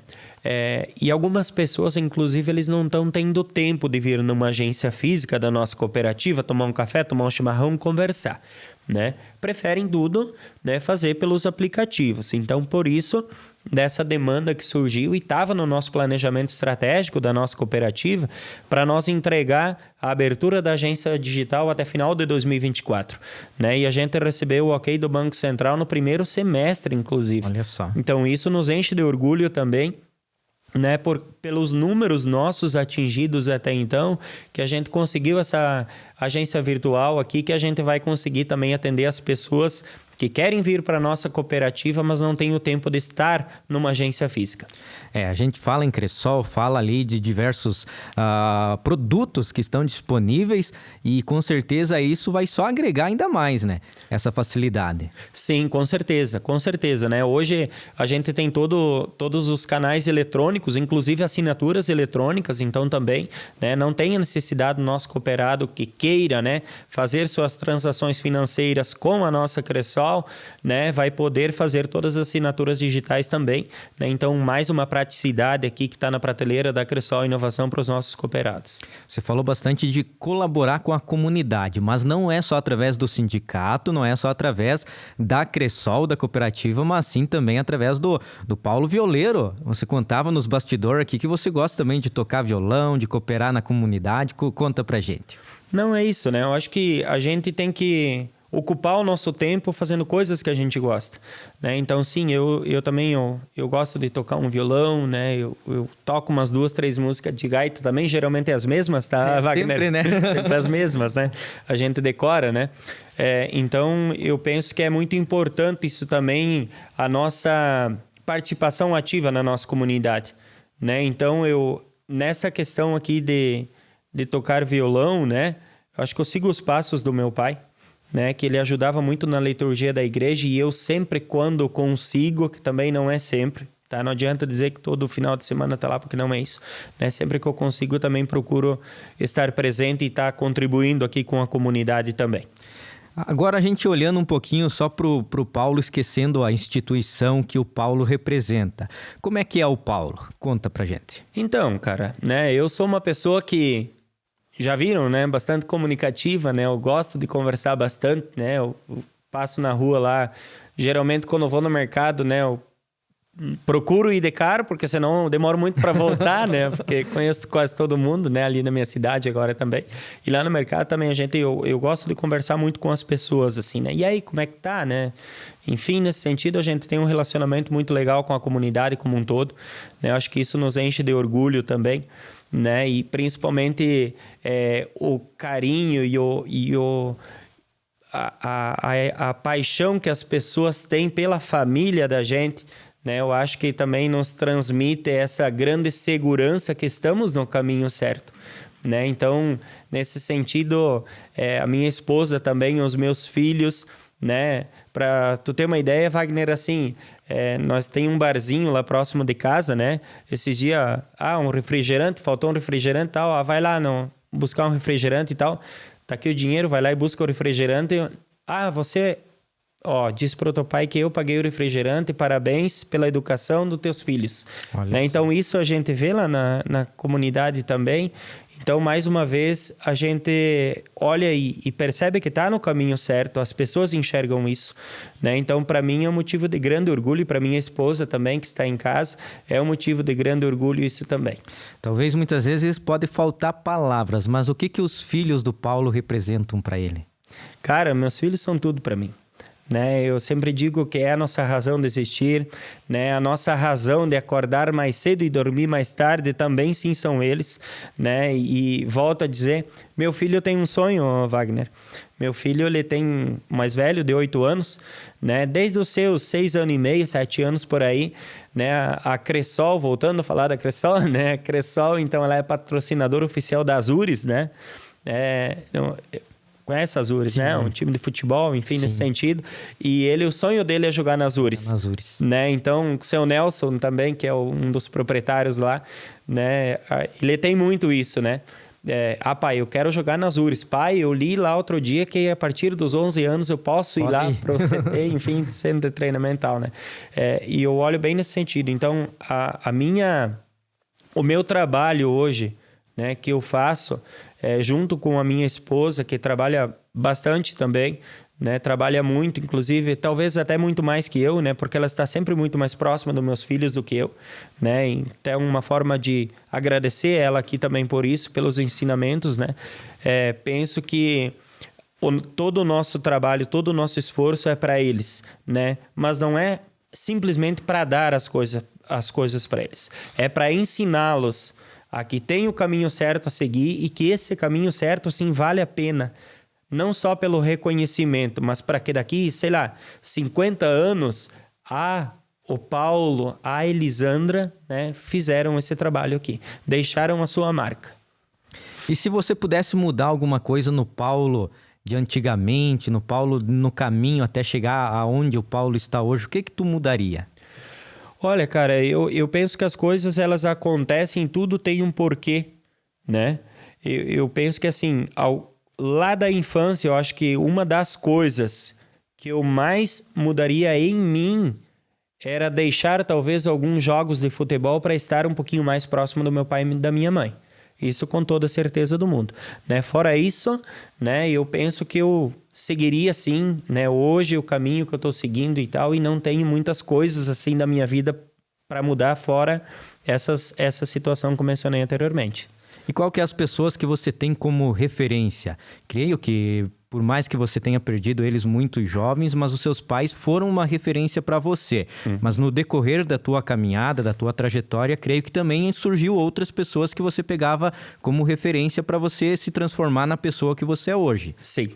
E algumas pessoas, inclusive, eles não estão tendo tempo de vir numa agência física da nossa cooperativa, tomar um café, tomar um chimarrão, conversar, né? Preferem tudo, né, fazer pelos aplicativos. Então, por isso, dessa demanda que surgiu e estava no nosso planejamento estratégico da nossa cooperativa, para nós entregar a abertura da agência digital até final de 2024, né? E a gente recebeu o ok do Banco Central no primeiro semestre, inclusive. Olha só. Então, isso nos enche de orgulho também, né, pelos números nossos atingidos até então, que a gente conseguiu essa agência virtual aqui, que a gente vai conseguir também atender as pessoas que querem vir para a nossa cooperativa, mas não têm o tempo de estar numa agência física. A gente fala em Cressol, fala ali de diversos produtos que estão disponíveis e com certeza isso vai só agregar ainda mais, né? Essa facilidade. Sim, com certeza, né? Hoje a gente tem todos os canais eletrônicos, inclusive assinaturas eletrônicas, então também, né, não tem a necessidade do nosso cooperado que queira, né, fazer suas transações financeiras com a nossa Cressol, né, vai poder fazer todas as assinaturas digitais também, né? Então, mais uma praticidade aqui que está na prateleira da Cressol Inovação para os nossos cooperados. Você falou bastante de colaborar com a comunidade, mas não é só através do sindicato, não é só através da Cressol, da cooperativa, mas sim também através do Paulo Violeiro. Você contava nos bastidores aqui que você gosta também de tocar violão, de cooperar na comunidade. Conta pra gente. Não, é isso, né? Eu acho que a gente tem que ocupar o nosso tempo fazendo coisas que a gente gosta, né? Então, sim, eu também eu gosto de tocar um violão, né? Eu toco umas 2, 3 músicas de gaita também, geralmente as mesmas, tá, Wagner? Sempre, né? Sempre as mesmas, né? A gente decora, né? Então, eu penso que é muito importante isso também, a nossa participação ativa na nossa comunidade, né? Então, nessa questão aqui de tocar violão, né? Eu acho que eu sigo os passos do meu pai, né? Que ele ajudava muito na liturgia da igreja e eu sempre, quando consigo, que também não é sempre, tá? Não adianta dizer que todo final de semana tá lá, porque não é isso, né? Sempre que eu consigo, eu também procuro estar presente e estar contribuindo aqui com a comunidade também. Agora a gente olhando um pouquinho só pro Paulo, esquecendo a instituição que o Paulo representa. Como é que é o Paulo? Conta pra gente. Então, cara, né? Eu sou uma pessoa que, já viram, né? Bastante comunicativa, né? Eu gosto de conversar bastante, né? Eu passo na rua lá, geralmente quando eu vou no mercado, né? Eu procuro ir de carro, porque senão eu demoro muito para voltar, né? Porque conheço quase todo mundo, né? Ali na minha cidade agora também. E lá no mercado também eu gosto de conversar muito com as pessoas, assim, né? E aí, como é que tá, né? Enfim, nesse sentido, a gente tem um relacionamento muito legal com a comunidade como um todo, né? Eu acho que isso nos enche de orgulho também, né? E principalmente o carinho a paixão que as pessoas têm pela família da gente, né? Eu acho que também nos transmite essa grande segurança que estamos no caminho certo, né? Então, nesse sentido, a minha esposa também, os meus filhos, né? Para tu ter uma ideia, Wagner, assim, nós tem um barzinho lá próximo de casa, né? Esses dias, um refrigerante, faltou um refrigerante e tal, vai lá buscar um refrigerante e tal, tá aqui o dinheiro, vai lá e busca o refrigerante. Você... diz pro teu pai que eu paguei o refrigerante, parabéns pela educação dos teus filhos. Né? Então, isso a gente vê lá na comunidade também. Então, mais uma vez, a gente olha e percebe que está no caminho certo, as pessoas enxergam isso. Né? Então, para mim, é um motivo de grande orgulho, e para minha esposa também, que está em casa, é um motivo de grande orgulho isso também. Talvez muitas vezes pode faltar palavras, mas o que os filhos do Paulo representam para ele? Cara, meus filhos são tudo para mim. Né? Eu sempre digo que é a nossa razão de existir, né? A nossa razão de acordar mais cedo e dormir mais tarde também sim são eles, né? E volto a dizer, meu filho tem um sonho, Wagner. Meu filho, ele tem mais velho, de 8 anos, né? Desde os seus 6 anos e meio, 7 anos por aí, né? A Cressol, voltando a falar da Cressol, né? A Cressol, então, ela é patrocinadora oficial da Azures, né? Conhece a Azures, né? Um time de futebol, enfim, nesse sentido. E o sonho dele é jogar na Azures. Né? Então, o seu Nelson também, que é um dos proprietários lá, né? Ele tem muito isso, né? Pai, eu quero jogar na Azures. Pai, eu li lá outro dia que a partir dos 11 anos eu posso ir lá para o CT, enfim, centro de treinamento e tal, né? E eu olho bem nesse sentido. Então, o meu trabalho hoje, né, que eu faço... junto com a minha esposa, que trabalha bastante também, né? Trabalha muito, inclusive, talvez até muito mais que eu, né? Porque ela está sempre muito mais próxima dos meus filhos do que eu, né? Então, uma forma de agradecer ela aqui também por isso, pelos ensinamentos, né? Penso que todo o nosso trabalho, todo o nosso esforço é para eles, né? Mas não é simplesmente para dar as coisas para eles. É para ensiná-los a que tem o caminho certo a seguir e que esse caminho certo, sim, vale a pena. Não só pelo reconhecimento, mas para que daqui, 50 anos, o Paulo, a Elisandra, né, fizeram esse trabalho aqui. Deixaram a sua marca. E se você pudesse mudar alguma coisa no Paulo de antigamente, no Paulo no caminho até chegar aonde o Paulo está hoje, o que tu mudaria? Olha, cara, eu penso que as coisas, elas acontecem, tudo tem um porquê, né? Eu penso que, assim, lá da infância, eu acho que uma das coisas que eu mais mudaria em mim era deixar, talvez, alguns jogos de futebol para estar um pouquinho mais próximo do meu pai e da minha mãe. Isso com toda a certeza do mundo, né? Fora isso, né, eu penso que eu seguiria, sim, né, hoje o caminho que eu estou seguindo e tal, e não tenho muitas coisas, assim, da minha vida para mudar fora essa situação que eu mencionei anteriormente. E qual que é as pessoas que você tem como referência? Creio que por mais que você tenha perdido eles muito jovens, mas os seus pais foram uma referência para você. Mas no decorrer da tua caminhada, da tua trajetória, creio que também surgiu outras pessoas que você pegava como referência para você se transformar na pessoa que você é hoje. Sim.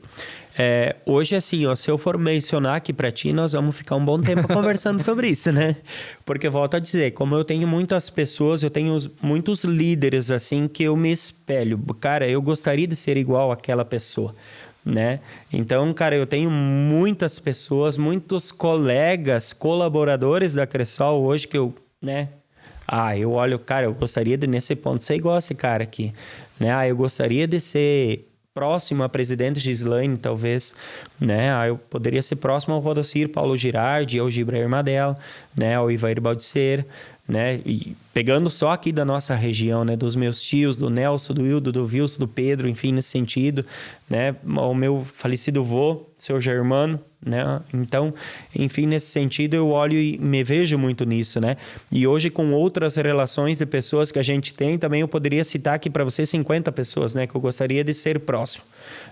Hoje, assim, ó, se eu for mencionar aqui para ti, nós vamos ficar um bom tempo conversando sobre isso, né? Porque, volto a dizer, como eu tenho muitas pessoas, eu tenho muitos líderes, assim, que eu me espelho. Cara, eu gostaria de ser igual àquela pessoa, né? Então, cara, eu tenho muitas pessoas, muitos colegas, colaboradores da Cressol hoje que eu, né? Eu olho, cara, eu gostaria de nesse ponto ser igual a esse cara aqui, né? Eu gostaria de ser próximo a presidente Gislaine, talvez, né? Eu poderia ser próximo ao Valdocir Paulo Girardi, ao Gibrair Madel, né? Ao Ivair Baldicer, né? E pegando só aqui da nossa região, né? Dos meus tios, do Nelson, do Hildo, do Wilson, do Pedro, enfim, nesse sentido, né? O meu falecido vô, seu Germano, né? Então, enfim, nesse sentido, eu olho e me vejo muito nisso, né? E hoje, com outras relações de pessoas que a gente tem, também eu poderia citar aqui para você 50 pessoas, né? Que eu gostaria de ser próximo,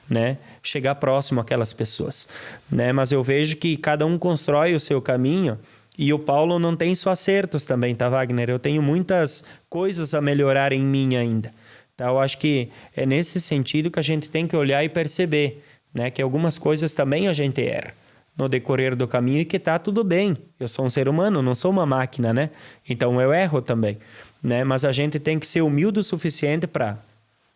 né? Chegar próximo àquelas pessoas, né? Mas eu vejo que cada um constrói o seu caminho. E o Paulo não tem só acertos também, tá, Wagner? Eu tenho muitas coisas a melhorar em mim ainda. Tá? Eu acho que é nesse sentido que a gente tem que olhar e perceber, né? Que algumas coisas também a gente erra no decorrer do caminho e que tá tudo bem. Eu sou um ser humano, não sou uma máquina, né? Então eu erro também, né? Mas a gente tem que ser humilde o suficiente para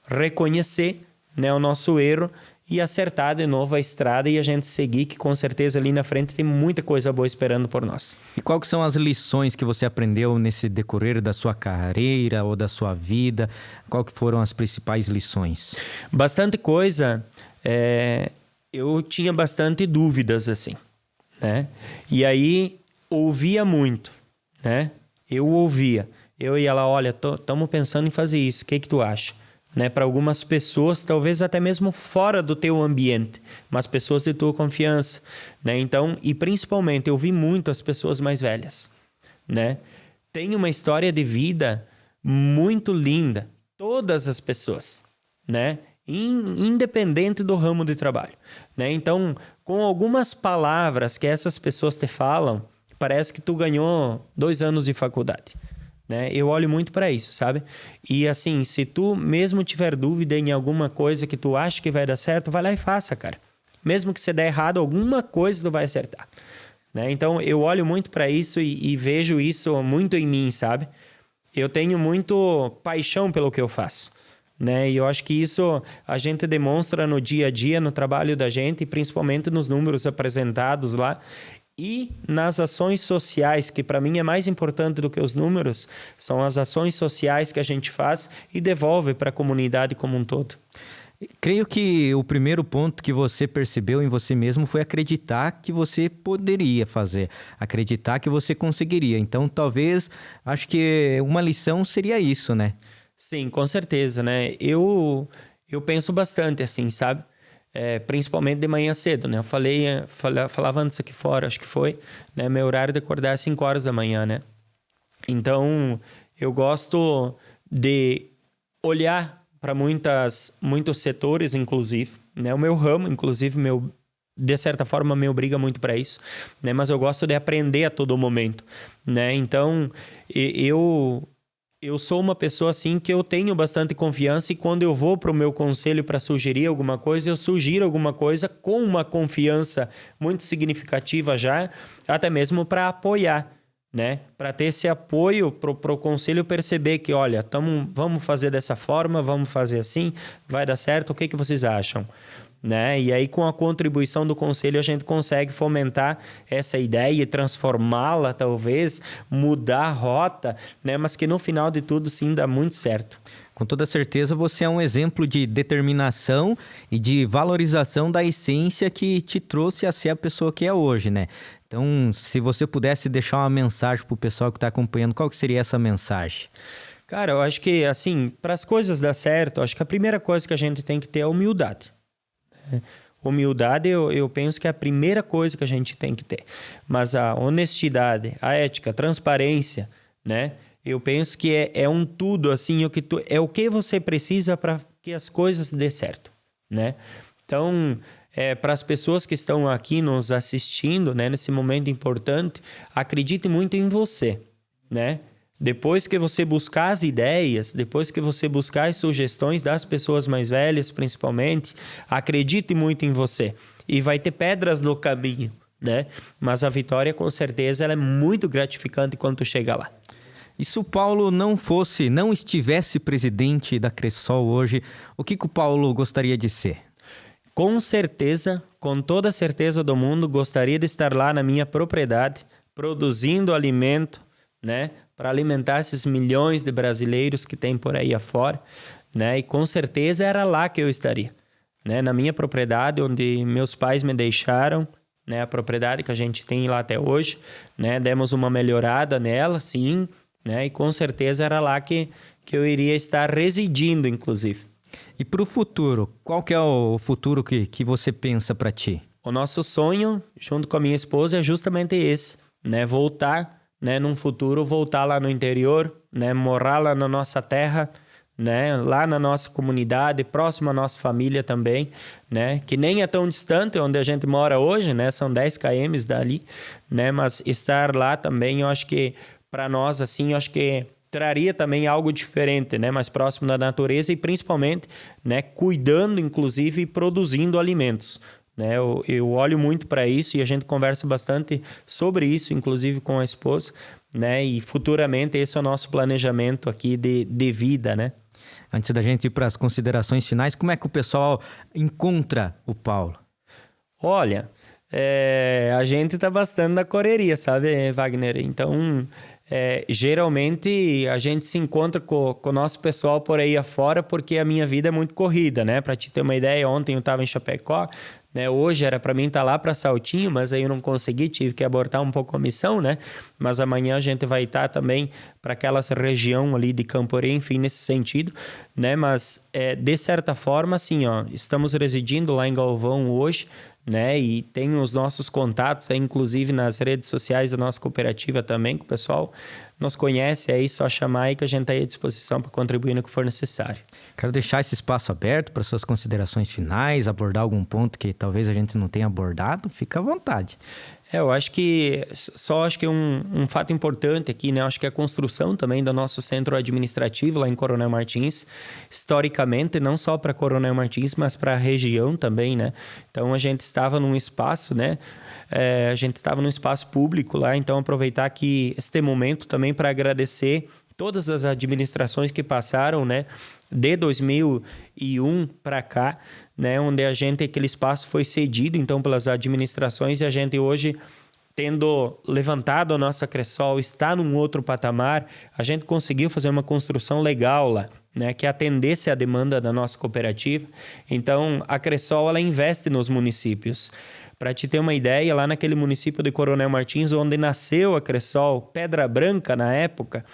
reconhecer, né, o nosso erro e acertar de novo a estrada e a gente seguir, que com certeza ali na frente tem muita coisa boa esperando por nós. E quais que são as lições que você aprendeu nesse decorrer da sua carreira ou da sua vida? Qual que foram as principais lições? Bastante coisa. Eu tinha bastante dúvidas, assim, né? E aí, ouvia muito, né? Eu ouvia. Eu ia lá, olha, estamos pensando em fazer isso, o que tu acha? Né, para algumas pessoas, talvez até mesmo fora do teu ambiente, mas pessoas de tua confiança, né? Então, e principalmente, eu vi muito as pessoas mais velhas, né? Tem uma história de vida muito linda, todas as pessoas, né? Independente do ramo de trabalho, né? Então, com algumas palavras que essas pessoas te falam, parece que tu ganhou 2 anos de faculdade. Né? Eu olho muito para isso, sabe? E assim, se tu mesmo tiver dúvida em alguma coisa que tu acha que vai dar certo, vai lá e faça, cara. Mesmo que você der errado, alguma coisa tu vai acertar, né? Então, eu olho muito para isso e vejo isso muito em mim, sabe? Eu tenho muito paixão pelo que eu faço, né? E eu acho que isso a gente demonstra no dia a dia, no trabalho da gente, principalmente nos números apresentados lá. E nas ações sociais, que para mim é mais importante do que os números, são as ações sociais que a gente faz e devolve para a comunidade como um todo. Creio que o primeiro ponto que você percebeu em você mesmo foi acreditar que você poderia fazer, acreditar que você conseguiria. Então, talvez, acho que uma lição seria isso, né? Sim, com certeza, né? Eu penso bastante assim, sabe? Principalmente de manhã cedo, né? Eu falava antes aqui fora, acho que foi, né? Meu horário de acordar é 5 horas da manhã, né? Então, eu gosto de olhar para muitos setores, inclusive, né? O meu ramo, inclusive, de certa forma, me obriga muito para isso, né? Mas eu gosto de aprender a todo momento, né? Então, eu sou uma pessoa assim que eu tenho bastante confiança e quando eu vou para o meu conselho para sugerir alguma coisa, eu sugiro alguma coisa com uma confiança muito significativa já, até mesmo para apoiar, né? Para ter esse apoio para o conselho perceber que, olha, vamos fazer dessa forma, vamos fazer assim, vai dar certo, o que vocês acham? Né? E aí, com a contribuição do conselho, a gente consegue fomentar essa ideia e transformá-la, talvez, mudar a rota, né? Mas que no final de tudo, sim, dá muito certo. Com toda certeza, você é um exemplo de determinação e de valorização da essência que te trouxe a ser a pessoa que é hoje, né? Então, se você pudesse deixar uma mensagem para o pessoal que está acompanhando, qual que seria essa mensagem? Cara, eu acho que, assim, para as coisas dar certo, eu acho que a primeira coisa que a gente tem que ter é humildade. Humildade, eu penso que é a primeira coisa que a gente tem que ter. Mas a honestidade, a ética, a transparência, né? Eu penso que é um tudo, assim, é o que você precisa para que as coisas dê certo, né? Então, para as pessoas que estão aqui nos assistindo, né, nesse momento importante, acredite muito em você, né? Depois que você buscar as ideias, depois que você buscar as sugestões das pessoas mais velhas, principalmente, acredite muito em você. E vai ter pedras no caminho, né? Mas a vitória, com certeza, ela é muito gratificante quando tu chega lá. E se o Paulo não estivesse presidente da Cressol hoje, o que o Paulo gostaria de ser? Com certeza, com toda a certeza do mundo, gostaria de estar lá na minha propriedade, produzindo alimento, né, para alimentar esses milhões de brasileiros que tem por aí afora, né? E com certeza era lá que eu estaria, né, na minha propriedade, onde meus pais me deixaram, né, a propriedade que a gente tem lá até hoje, né? Demos uma melhorada nela, sim, né? E com certeza era lá que eu iria estar residindo, inclusive. E para o futuro, qual que é o futuro que você pensa para ti? O nosso sonho, junto com a minha esposa, é justamente esse, né? Voltar, né? Num futuro, voltar lá no interior, né? Morar lá na nossa terra, né? Lá na nossa comunidade, próximo à nossa família também, né? Que nem é tão distante onde a gente mora hoje, né? São 10 km dali, né? Mas estar lá também, eu acho que para nós, assim, eu acho que traria também algo diferente, né? Mais próximo da natureza e principalmente, né? Cuidando, inclusive, e produzindo alimentos, né? Eu olho muito para isso e a gente conversa bastante sobre isso, inclusive com a esposa, né? E futuramente esse é o nosso planejamento aqui de vida, né? Antes da gente ir para as considerações finais, como é que o pessoal encontra o Paulo? Olha, a gente tá bastante na correria, sabe, Wagner? Então, geralmente a gente se encontra com o nosso pessoal por aí afora porque a minha vida é muito corrida, né? Para te ter uma ideia, ontem eu estava em Chapecó, né? Hoje era para mim estar lá para Saltinho, mas aí eu não consegui, tive que abortar um pouco a missão, né? Mas amanhã a gente vai estar também para aquela região ali de Camporê, enfim, nesse sentido, né? Mas de certa forma, assim, ó, estamos residindo lá em Galvão hoje, né? E tem os nossos contatos aí, inclusive nas redes sociais da nossa cooperativa também, que o pessoal nos conhece, é só chamar aí que a gente está aí à disposição para contribuir no que for necessário. Quero deixar esse espaço aberto para suas considerações finais, abordar algum ponto que talvez a gente não tenha abordado, fica à vontade. Eu acho que um fato importante aqui, né? Eu acho que a construção também do nosso centro administrativo lá em Coronel Martins, historicamente, não só para Coronel Martins, mas para a região também, né? Então a gente estava num espaço, né? A gente estava num espaço público lá, então aproveitar aqui este momento também para agradecer todas as administrações que passaram, né? De 2001 para cá, né, onde aquele espaço foi cedido então pelas administrações e a gente hoje, tendo levantado a nossa Cressol, está num outro patamar, a gente conseguiu fazer uma construção legal lá, né, que atendesse à demanda da nossa cooperativa. Então, a Cressol, ela investe nos municípios. Para te ter uma ideia, lá naquele município de Coronel Martins, onde nasceu a Cressol, Pedra Branca na época,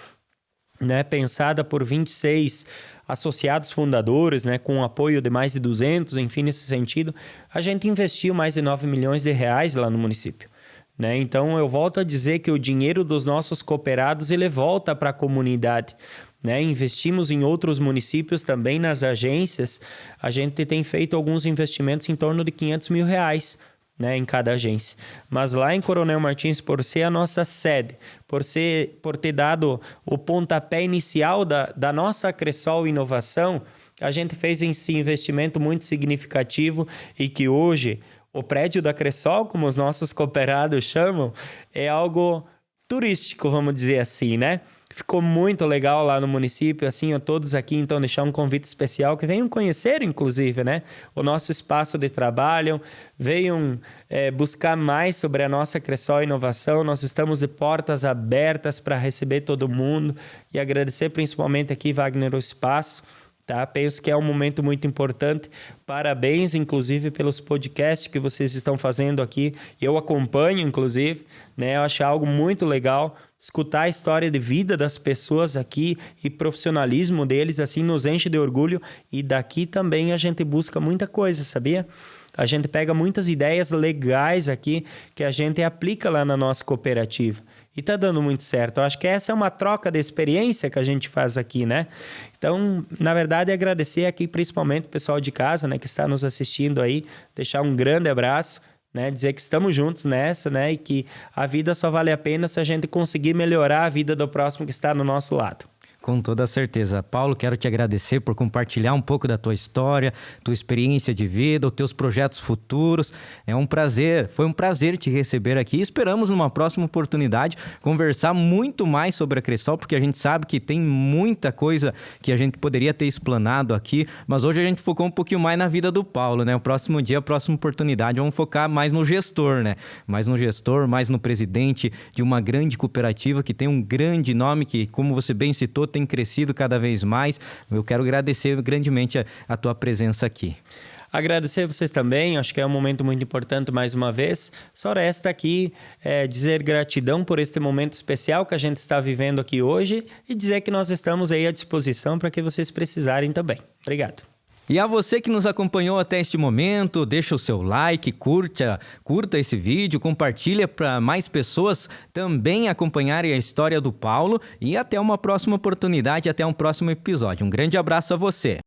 né, pensada por 26 associados fundadores, né, com apoio de mais de 200, enfim, nesse sentido, a gente investiu mais de 9 milhões de reais lá no município, né? Então, eu volto a dizer que o dinheiro dos nossos cooperados, ele volta para a comunidade, né? Investimos em outros municípios também, nas agências, a gente tem feito alguns investimentos em torno de 500 mil reais, né, em cada agência. Mas lá em Coronel Martins, por ser a nossa sede, por ter dado o pontapé inicial da nossa Cressol Inovação, a gente fez esse investimento muito significativo e que hoje o prédio da Cressol, como os nossos cooperados chamam, é algo turístico, vamos dizer assim, né? Ficou muito legal lá no município, assim, a todos aqui, então, deixar um convite especial, que venham conhecer, inclusive, né, o nosso espaço de trabalho, venham buscar mais sobre a nossa Cressol Inovação. Nós estamos de portas abertas para receber todo mundo e agradecer principalmente aqui, Wagner, o espaço, tá? Penso que é um momento muito importante. Parabéns, inclusive, pelos podcasts que vocês estão fazendo aqui. Eu acompanho, inclusive, né? Eu acho algo muito legal. Escutar a história de vida das pessoas aqui e profissionalismo deles, assim, nos enche de orgulho. E daqui também a gente busca muita coisa, sabia? A gente pega muitas ideias legais aqui que a gente aplica lá na nossa cooperativa. E tá dando muito certo. Eu acho que essa é uma troca de experiência que a gente faz aqui, né? Então, na verdade, agradecer aqui principalmente o pessoal de casa, né, que está nos assistindo aí, deixar um grande abraço, né, dizer que estamos juntos nessa, né, e que a vida só vale a pena se a gente conseguir melhorar a vida do próximo que está no nosso lado. Com toda certeza. Paulo, quero te agradecer por compartilhar um pouco da tua história, tua experiência de vida, os teus projetos futuros. É um prazer, foi um prazer te receber aqui. Esperamos numa próxima oportunidade conversar muito mais sobre a Cressol, porque a gente sabe que tem muita coisa que a gente poderia ter explanado aqui, mas hoje a gente focou um pouquinho mais na vida do Paulo, né? O próximo dia, a próxima oportunidade, vamos focar mais no gestor, né? Mais no gestor, mais no presidente de uma grande cooperativa que tem um grande nome que, como você bem citou, tem crescido cada vez mais. Eu quero agradecer grandemente a tua presença aqui. Agradecer a vocês também, acho que é um momento muito importante mais uma vez. Só resta aqui dizer gratidão por este momento especial que a gente está vivendo aqui hoje e dizer que nós estamos aí à disposição para que vocês precisarem também. Obrigado. E a você que nos acompanhou até este momento, deixa o seu like, curta esse vídeo, compartilha para mais pessoas também acompanharem a história do Paulo e até uma próxima oportunidade, até um próximo episódio. Um grande abraço a você.